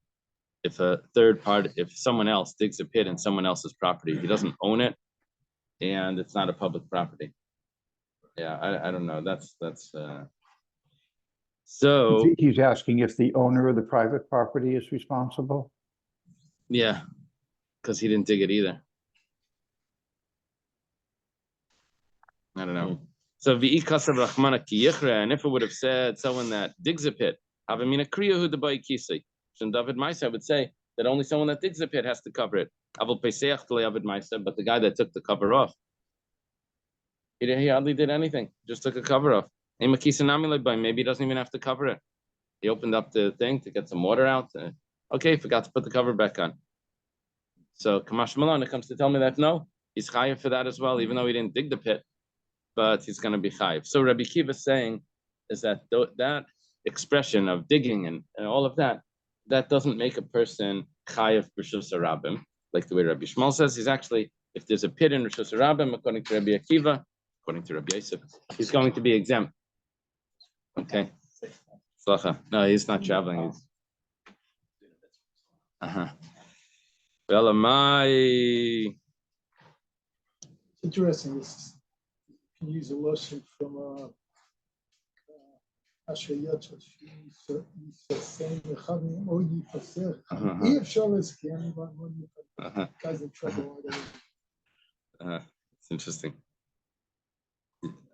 If a third party, if someone else digs a pit in someone else's property, he doesn't own it, and it's not a public property. Yeah, I don't know. That's so He's asking if the owner of the private property is responsible. yeah, because he didn't dig it either. I don't know. So v'ikasav rachmana ki yichra, and if it would have said someone that digs a pit, avamina kriyahu debai kisei. And David Maisa would say that only someone that digs a pit has to cover it. Avol peseach David Maisa, but the guy that took the cover off, he hardly did anything. Just took a cover off. Maybe he doesn't even have to cover it. He opened up the thing to get some water out. Okay, forgot to put the cover back on. So Kamash Malon comes to tell me that no, he's chayiv for that as well, even though he didn't dig the pit, but he's going to be chayiv. So Rabbi Kiva is saying is that that expression of digging and all of that, that doesn't make a person chayiv b'shus harabim, like the way Rabbi Shmuel says. He's actually, if there's a pit in Rishus harabim, according to Rabbi Akiva, according to Rabbi Yosef, he's going to be exempt. Okay. No, he's not traveling. He's Well, Interesting. This you can use a lesson from Asher Yatcha. Guys in trouble. it's interesting.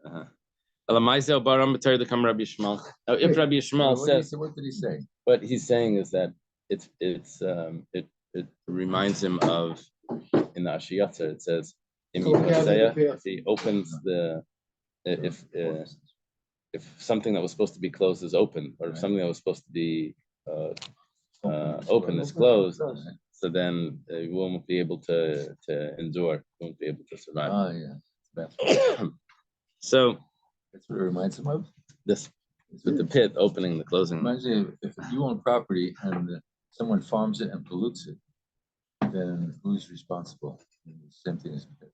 Now, if Rabbi Yishmael says, What did he say? what he's saying is that it reminds him of in the Ashiyatzer, it says if he opens the if something that was supposed to be closed is open, or if something that was supposed to be open is closed, so then you won't be able to endure, won't be able to survive. Oh yeah. So That's what it reminds him of. this with the pit opening, the closing. Reminds me of if you own property and someone farms it and pollutes it, then who's responsible? Same thing as pit.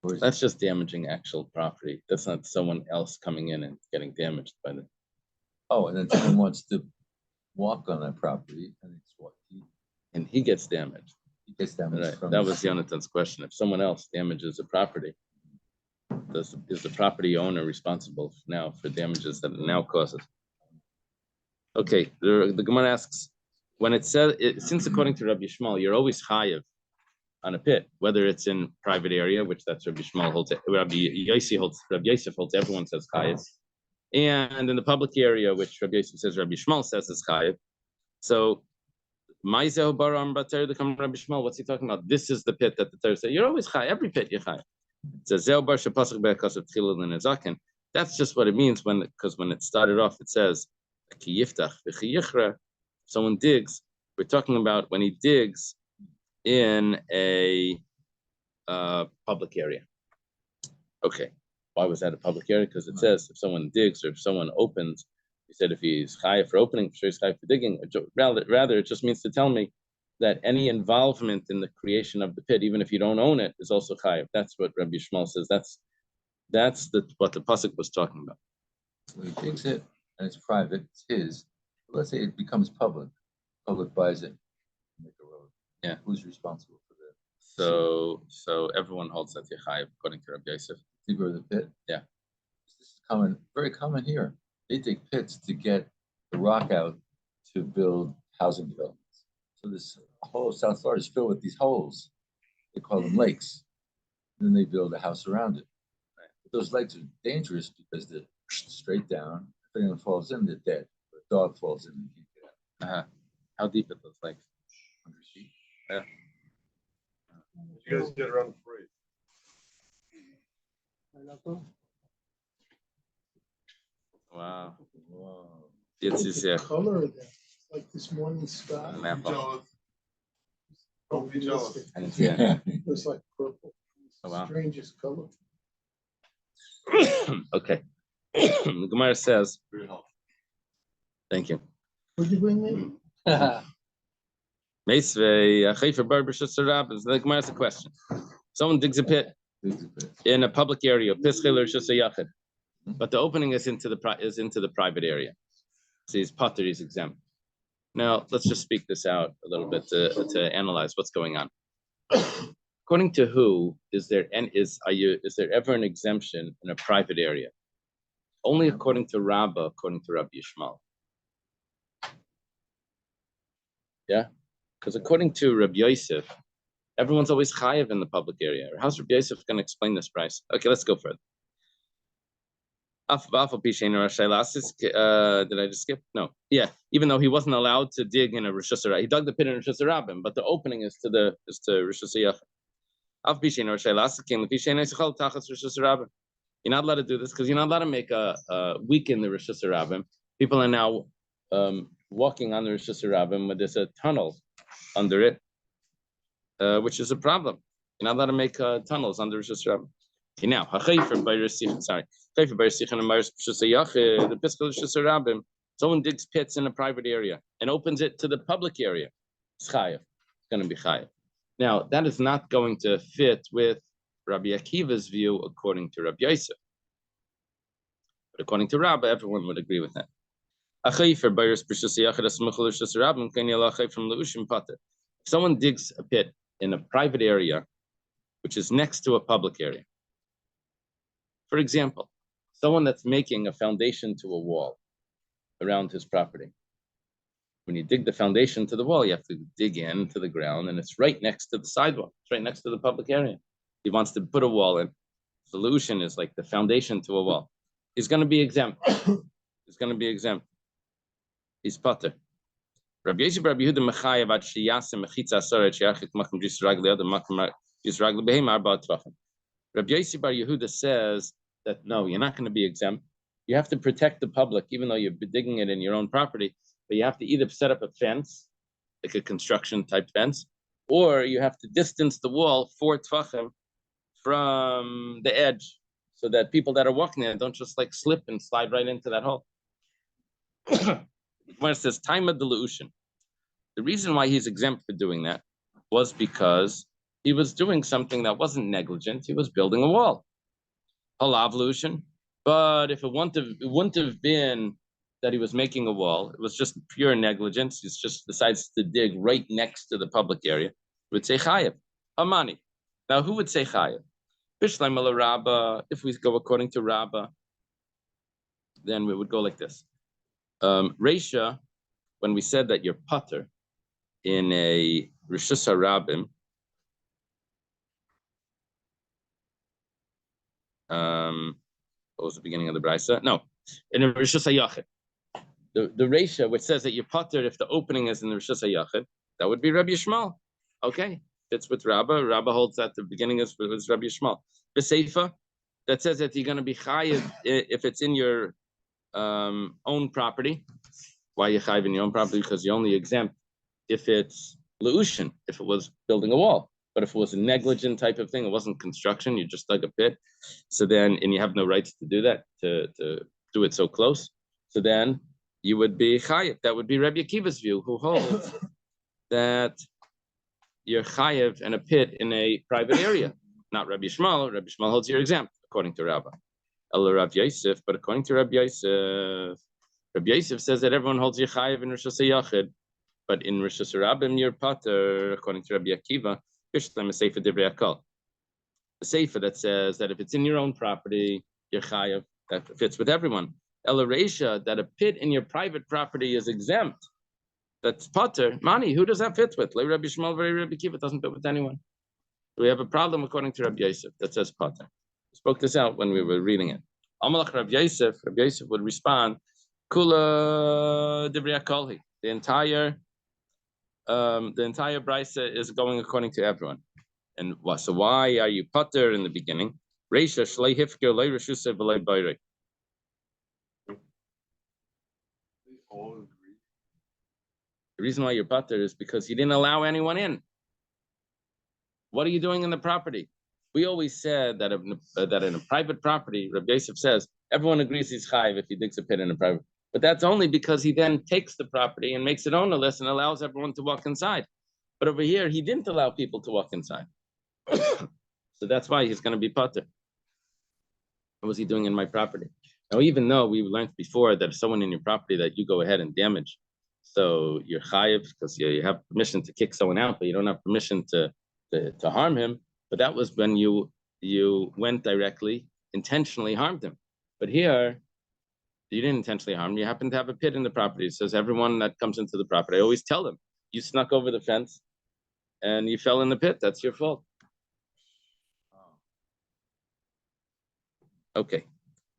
Or is That's just damaging actual property. That's not someone else coming in and getting damaged by the. Oh, and then someone wants to walk on that property, and it's what He gets damaged. he gets damaged Right. from. That was Jonathan's question. If someone else damages a property, is the property owner responsible now for damages that it now causes? Okay, the Gemara asks, when it says, since according to Rabbi Shmuel, you're always chayiv on a pit, whether it's in private area, which that's Rabbi Shmuel holds, Rabbi Yosef holds, everyone says chayiv, and in the public area, which Rabbi Yosef says, Rabbi Shmuel says is chayiv. So, Ma'izeh baram bater, the Rabbi Shmuel, what's he talking about? This is the pit that the Torah says you're always chayiv. Every pit you're chayiv. It says Zeh bar shepasach be'akasav tchilul nezaken. That's just what it means because when it started off, it says ki yiftach v'chi yichra. Someone digs. We're talking about when he digs in a public area. Okay, why was that a public area? Because it says if someone digs or if someone opens, he said if he's chayiv for opening, for sure he's chayiv for digging. Rather, it just means to tell me that any involvement in the creation of the pit, even if you don't own it, is also chayiv. That's what Rabbi Shmuel says. That's what the pasuk was talking about. So he digs it, and it's private. It's his. Let's say it becomes public. Public buys it. Make a road. Yeah. Who's responsible for that? So everyone holds that you're chayiv according to Rabbi Yosef. Digger of the pit. Yeah. This is common, very common here. They dig pits to get the rock out to build housing developments. So this whole South Florida is filled with these holes. They call them lakes. And then they build a house around it. Right. But those lakes are dangerous because they're straight down. If anyone falls in, they're dead. If a dog falls in, they can't get out. How deep are those lakes? 100 feet. Yeah. You guys get around free. Wow. Wow. It's Look at the color of that, like this morning sky. an apple. Oh, realistic. Yeah. It was like purple. Oh, wow. Strangest color. Okay. The Gemara says, thank you. Would you bring me? Meisvei, Achifer Bar B'Shus Rabbim. The Gemara has a question. Someone digs a pit in a public area, Pischil or Shus Yachid, but the opening is into the private area. So he's potter, he's exempt. Now let's just speak this out a little bit to analyze what's going on. According to who is there ever an exemption in a private area? Only according to Rabbi Rabbi Yishmael. Yeah, because according to Rabbi Yosef, everyone's always chayiv in the public area. How's Rabbi Yosef going to explain this price? Okay, let's go further. Did I just skip? No. Yeah. Even though he wasn't allowed to dig in a Rosh Hashanah, he dug the pit in Rosh Hashanah, but the opening is to Rosh Hashanah. You're not allowed to do this because you're not allowed to make a weaken the Rosh Hashanah. People are now walking on the Rosh Hashanah, but there's a tunnel under it, which is a problem. You're not allowed to make tunnels under Rosh Hashanah. Okay, now, someone digs pits in a private area and opens it to the public area. It's chayav. It's going to be chayav. Now, that is not going to fit with Rabbi Akiva's view according to Rabbi Yosef. But according to Rabbi, everyone would agree with that. If someone digs a pit in a private area, which is next to a public area, for example, someone that's making a foundation to a wall around his property. When you dig the foundation to the wall, you have to dig into the ground, and it's right next to the sidewalk. It's right next to the public area. He wants to put a wall in. Solution is like the foundation to a wall. He's going to be exempt. He's going to be exempt. He's potter. Rabbi Yosef Rabbi Yehuda Mechayev ad sheyasim mechitza asaret sheyachik makom jis ragli adam makom jis ragli behem arba tvachim. Rabbi Yosef Bar Yehuda says that no, you're not going to be exempt. You have to protect the public, even though you're digging it in your own property. But you have to either set up a fence, like a construction type fence, or you have to distance the wall 4 tvachim from the edge, so that people that are walking there don't just like slip and slide right into that hole. When it says time of delusion, the reason why he's exempt for doing that was because he was doing something that wasn't negligent. He was building a wall. Halavlution. But if it wouldn't have been that he was making a wall, it was just pure negligence. He just decides to dig right next to the public area. We would say chayev. Amani. Now, who would say chayev? Bishleim ala Rabba. If we go according to Rabba, then we would go like this. Reisha, when we said that you're potter in a Rishus HaRabim, what was the beginning of the Brisa? No, in a Rishus HaYachid. The Reisha, which says that you're potter if the opening is in the Rishus HaYachid, that would be Rabbi Yishmael. Okay, fits with Rabba. Rabba holds that the beginning is Rabbi Yishmael. The Seifa, that says that you're going to be chayiv if it's in your own property. Why you chayiv in your own property? Because you're only exempt if it's leushin, if it was building a wall. But if it was a negligent type of thing, it wasn't construction, you just dug a pit. So then, and you have no rights to do that, to do it so close. So then you would be chayiv. That would be Rabbi Akiva's view, who holds that you're chayiv in a pit in a private area. Not Rabbi Yishmael. Rabbi Yishmael holds you're exempt, according to Rabbi. Rabbi Yosef, but according to Rabbi Yosef says that everyone holds you chayiv in Rosh Hashanah, but in Rosh Hashanah you're potter, according to Rabbi Akiva. The Sefer that says that if it's in your own property, you're chayav. That fits with everyone. Ela Reisha, that a pit in your private property is exempt. That's potter. Mani, who does that fit with? Like Rabbi Shmuel, Rabbi Akiva doesn't fit with anyone. We have a problem according to Rabbi Yosef that says potter. We spoke this out when we were reading it. Amalach Rabbi Yosef would respond, Kula Divrei Kolhi. The entire Brisa is going according to everyone. And so why are you potter in the beginning? Reisha shlei hifker loy reshusay v'loy bayrei. They all agree. The reason why you're pater is because you didn't allow anyone in. What are you doing in the property? We always said that in a private property, Rabbi Yosef says everyone agrees he's chayiv if he digs a pit in a private. But that's only because he then takes the property and makes it ownerless and allows everyone to walk inside. But over here, he didn't allow people to walk inside. So that's why he's going to be pater. What was he doing in my property? Now, even though we learned before that if someone in your property that you go ahead and damage, so you're chayiv because you have permission to kick someone out, but you don't have permission to harm him. But that was when you went directly, intentionally harmed him. But here, you didn't intentionally harm him. You happen to have a pit in the property. It says everyone that comes into the property, I always tell them, you snuck over the fence and you fell in the pit. That's your fault. Okay.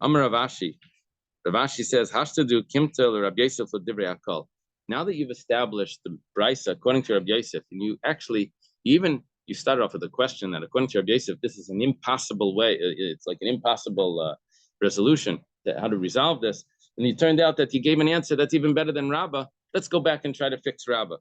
Amar Ravashi. Ravashi says, Hashtadu Kimtel Rabbi Yosef L'Divrei Hakol. Now that you've established the brisa according to Rabbi Yosef, and you started off with a question that according to Rabbi Yosef, this is an impossible way. It's like an impossible resolution how to resolve this. And it turned out that you gave an answer that's even better than Rabbah. Let's go back and try to fix Rabbah.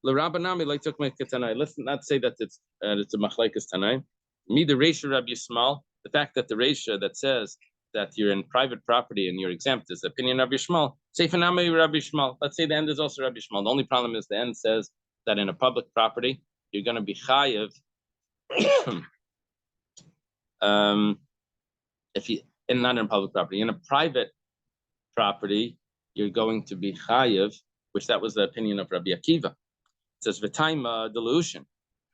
L'Rabbah nami like took my Tanai. Let's not say that it's a machlekes Tanai. Me the Reisha Rabbi Yishmael. The fact that the Reisha that says that you're in private property and you're exempt is the opinion of Rabbi Yishmael. Seifanami Rabbi Yishmael. Let's say the end is also Rabbi Yishmael. The only problem is the end says that in a public property you're going to be chayiv. If you and not in public property, in a private property, you're going to be chayiv, which that was the opinion of Rabbi Akiva. It says v'taima delusion.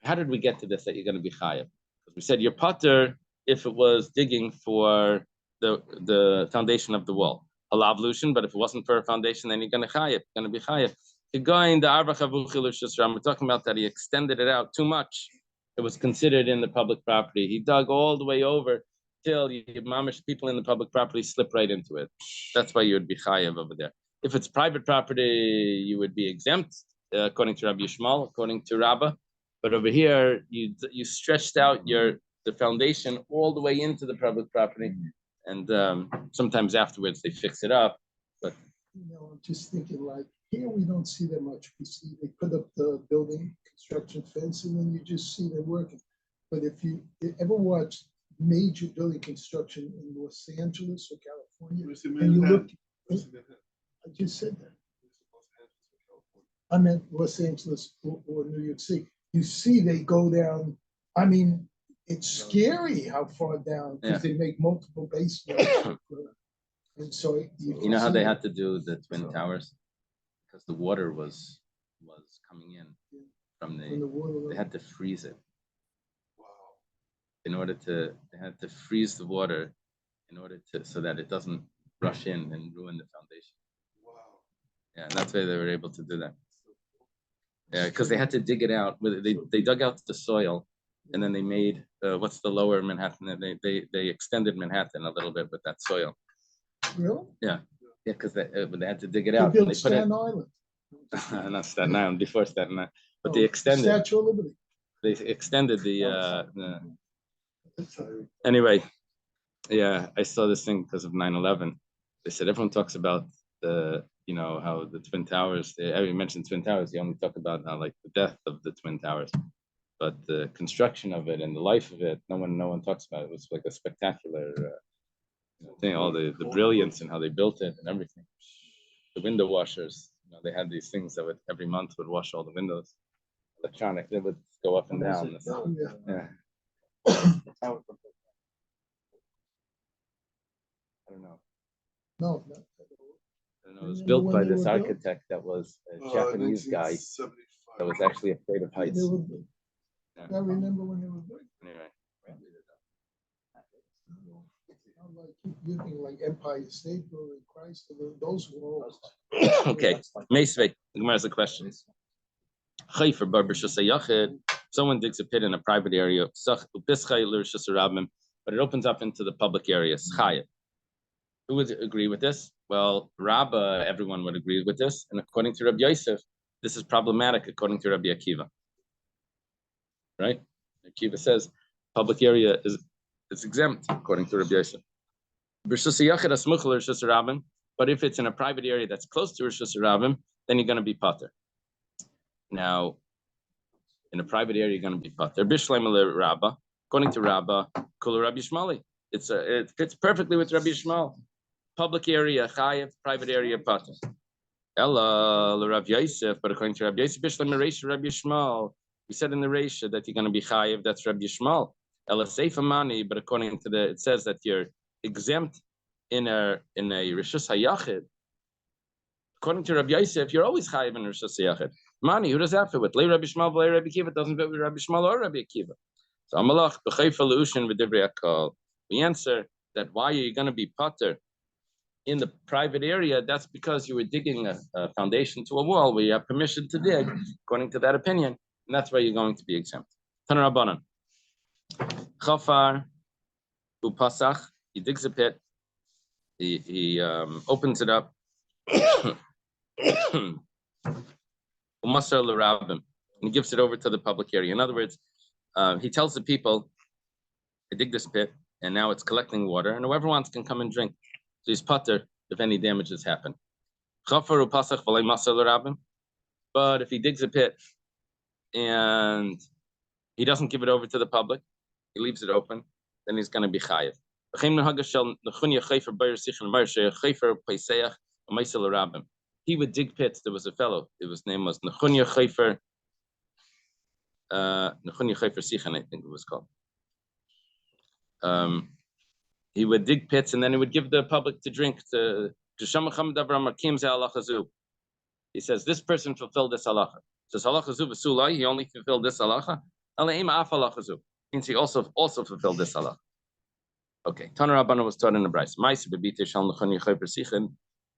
How did we get to this that you're going to be chayiv? Because we said you're pater if it was digging for the foundation of the wall. Halavlution, but if it wasn't for a foundation, then you're going to chayiv. Going to be chayiv. We're talking about that he extended it out too much. It was considered in the public property. He dug all the way over till mamish people in the public property slip right into it. That's why you would be chayav over there. If it's private property, you would be exempt, according to Rabbi Yishmael, according to Rabbah. But over here, you stretched out the foundation all the way into the public property, and sometimes afterwards they fix it up. But I'm just thinking like here we don't see that much. We see they put up the building construction fence, and then you just see them working. But if you ever watch major building construction in Los Angeles or California, and you look, I just said that. I meant Los Angeles or New York City. You see they go down. I mean, it's scary how far down because they make multiple basements. And so you know how they had to do the Twin Towers because the water was coming in from the water. They had to freeze it. They had to freeze the water so that it doesn't rush in and ruin the foundation. Wow. Yeah, and that's why they were able to do that. Yeah, because they had to dig it out. They dug out the soil, and then they made what's the lower Manhattan? They extended Manhattan a little bit with that soil. Really? Yeah, because they had to dig it out. They built Staten Island. Not Staten Island, before Staten Island, but they extended. Statue of Liberty. They extended the. Anyway, yeah, I saw this thing because of 9/11. They said everyone talks about how the Twin Towers. Every mentioned Twin Towers, they only talk about like the death of the Twin Towers, but the construction of it and the life of it, no one talks about it. It was like a spectacular thing. All the brilliance and how they built it and everything. The window washers, they had these things that every month would wash all the windows. Electronic, they would go up and down. Yeah. I don't know. No. I don't know. It was built by this architect that was a Japanese guy that was actually afraid of heights. I remember when they were built. Anyway. Like Empire State Building, Christ, those were all. Okay, Meisvei, the Gemara has a question. Someone digs a pit in a private area, but it opens up into the public area. Who would agree with this? Well, Rabbah, everyone would agree with this. And according to Rabbi Yosef, this is problematic according to Rabbi Akiva. Right? Akiva says public area It's exempt according to Rabbi Yosef. But if it's in a private area that's close to Rosh Hashanah, then you're going to be pater. Now, in a private area, you're going to be pater. Bishleim Rabba, according to Rabba, Kula Rabbi Shmali. It fits perfectly with Rabbi Shmal. Public area chayev, private area pater. Ella Rabbi Yosef, but according to Rabbi Yosef, Bishleim Reisha Rabbi Shmal. We said in the Reisha that you're going to be chayev. That's Rabbi Shmal. Ella Seifa Mani, but according to it says that you're exempt in a Rishus Hayachid. According to Rabbi Yosef, you're always chayiv in Rishus Hayachid. Mani, who does that fit with? Lei Rabbi Shmal, Lei Rabbi Akiva, doesn't fit with Rabbi Shmal or Rabbi Akiva. So Amalach b'chayfa leushin v'divrei akal. We answer that why are you going to be pater in the private area? That's because you were digging a foundation to a wall where you have permission to dig, according to that opinion, and that's why you're going to be exempt. Taner Rabbanan. Chafar upasach. He digs a pit. He opens it up. And he gives it over to the public area. In other words, he tells the people, I dig this pit, and now it's collecting water, and whoever wants can come and drink. So he's pater if any damages happen. But if he digs a pit and he doesn't give it over to the public, he leaves it open, then he's going to be chayiv. He would dig pits. There was a fellow. His name was Nechunya Chayfer. Nechunya Chayfer Sichan, I think it was called. He would dig pits and then he would give the public to drink. He says this person fulfilled this halacha. Says halacha zu v'sulai. He only fulfilled this halacha. Means he also fulfilled this halacha. Okay, Taner Rabbana was taught in the Bryce.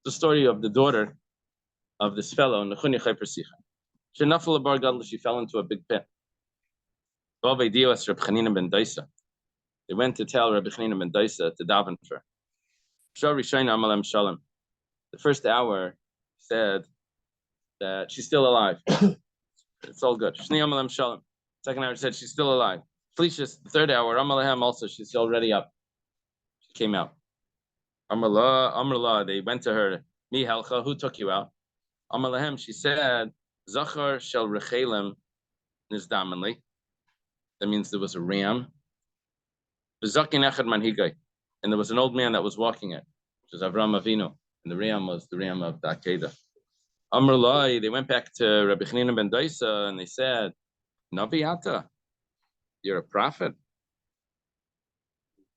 The story of the daughter of this fellow, Nechunya Chayfer Sichan. She fell into a big pit. They went to tell Rabbi Chanina ben Daisa to daven for her. The first hour said that she's still alive. It's all good. Second hour said she's still alive. Felicia's the third hour, Amalahem also, she's already up. She came out. Amrullah, they went to her, Mi Helcha, who took you out? Amalahem, she said, Zachar shel Rechelim Nizdamanli. That means there was a ram. And there was an old man that was walking it, which is Avram Avinu. And the ram was the ram of the Akedah. Amrullah, they went back to Rabbi Chanina ben Daisa and they said, Navi Ata, you're a prophet.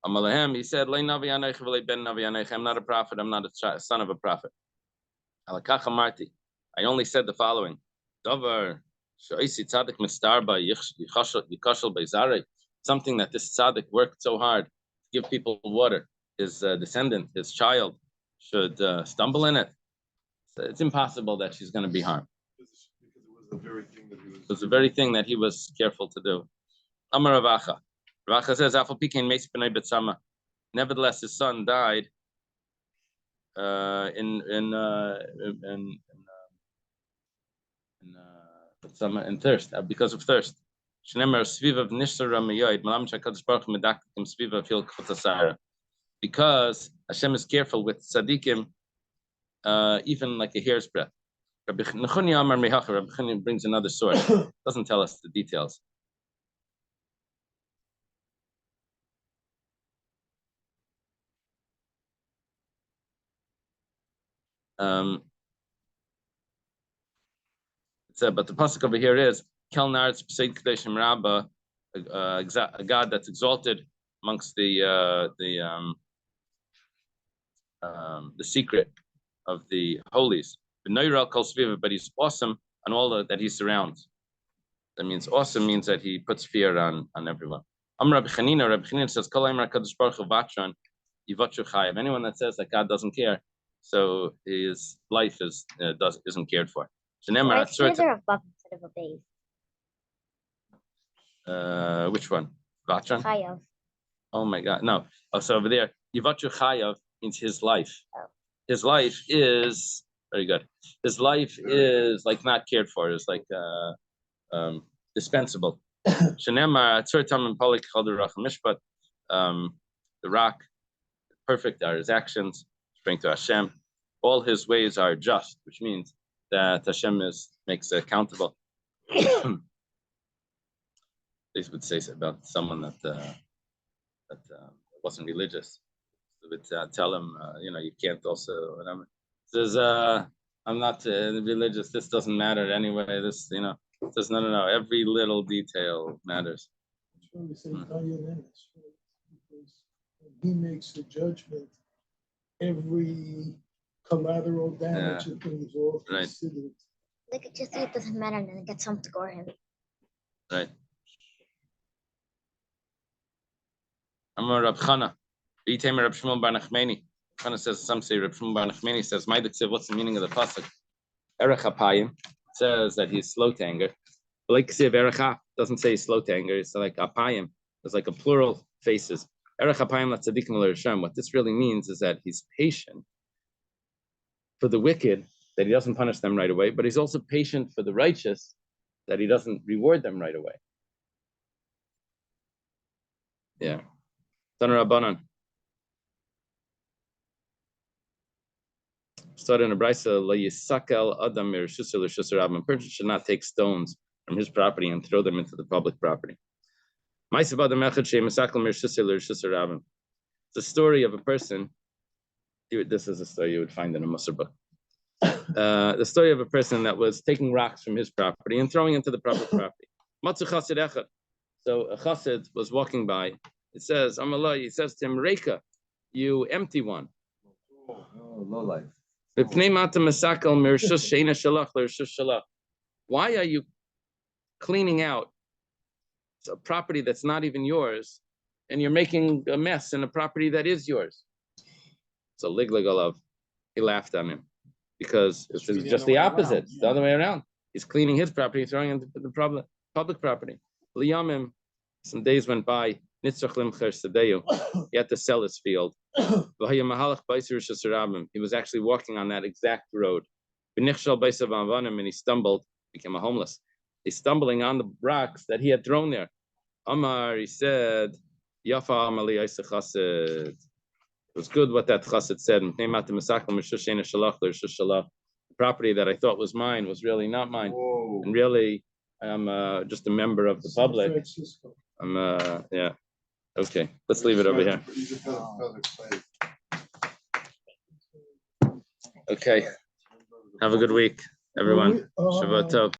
Amalahem, he said, I'm not a prophet, I'm not a son of a prophet. I only said the following. Something that this tzaddik worked so hard to give people water, his descendant, his child, should stumble in it. So it's impossible that she's going to be harmed. Because it was the very thing that he was. It was the very thing that he was careful to do. Amar Ravacha. Ravacha says, "Afal pikein meis b'nei betzama." Nevertheless, his son died in thirst, because of thirst. Because Hashem is careful with tzaddikim, even like a hair's breadth. Rabbi Nechunya brings another source. Doesn't tell us the details. But the pasuk over here is Kel Naretz B'Seid Kadeshim Rabba, a God that's exalted amongst the secret of the holies. But he's awesome on all that he surrounds. That means awesome means that he puts fear on everyone. Rabbi Chanina says, anyone that says that God doesn't care, so his life isn't cared for. Where's there a buck instead of a base? Which one? Vatran? Chayav. Oh my God, no. Oh, so over there, Yivatru Chayav means his life. Oh. His life is very good. His life is like not cared for. It's like dispensable. Shenemar Atzur Tam and Palik Chadur Racham Mishpat. the rock. Perfect are his actions, bring to Hashem. All his ways are just, which means that Hashem makes it accountable. This would say about someone that wasn't religious. So would tell him, you can't also. Says, I'm not religious. This doesn't matter anyway. This, says no. Every little detail matters. That's why we say Dayanenes, right? Because when he makes the judgment, every collateral damage and things all Right. considered. They could just say it doesn't matter and then get some score him. Right. Amar Rab Chana. V'yiteimer Rab Shmuel bar Nachmani. Chana says, some say Rab Shmuel bar Nachmani says, what's the meaning of the pasuk? Erech HaPayim says that he's slow to anger. Like Ksiv Erech Ha doesn't say he's slow to anger. It's like Apayim. It's like a plural faces. Erech HaPayim Tzadikim L'Rashem. What this really means is that he's patient for the wicked, that he doesn't punish them right away, but he's also patient for the righteous, that he doesn't reward them right away. Yeah. Taner Rabbanan. Started in a brisa, La Yisakel Adam Mirshusar L'Shusar Rabban. A person should not take stones from his property and throw them into the public property. It's the story of a person. This is a story you would find in a Musar book. The story of a person that was taking rocks from his property and throwing into the public property. So a chassid was walking by. It says, Amallah, he says to him, Reika, you empty one. Oh, low life. Why are you cleaning out a property that's not even yours, and you're making a mess in a property that is yours? So Ligligalav, he laughed on him because it's just the opposite. It's the other way around. He's cleaning his property, throwing into the public property. Liyamim, some days went by. He had to sell his field. He was actually walking on that exact road. And he stumbled, became a homeless. He's stumbling on the rocks that he had thrown there. Amar, he said, Yafa Amali Chassid. It was good what that chassid said. The property that I thought was mine was really not mine. Whoa. And really, I'm just a member of the public. I'm, yeah. Okay, let's leave it over here. Okay. Have a good week, everyone. Shabbat Tov.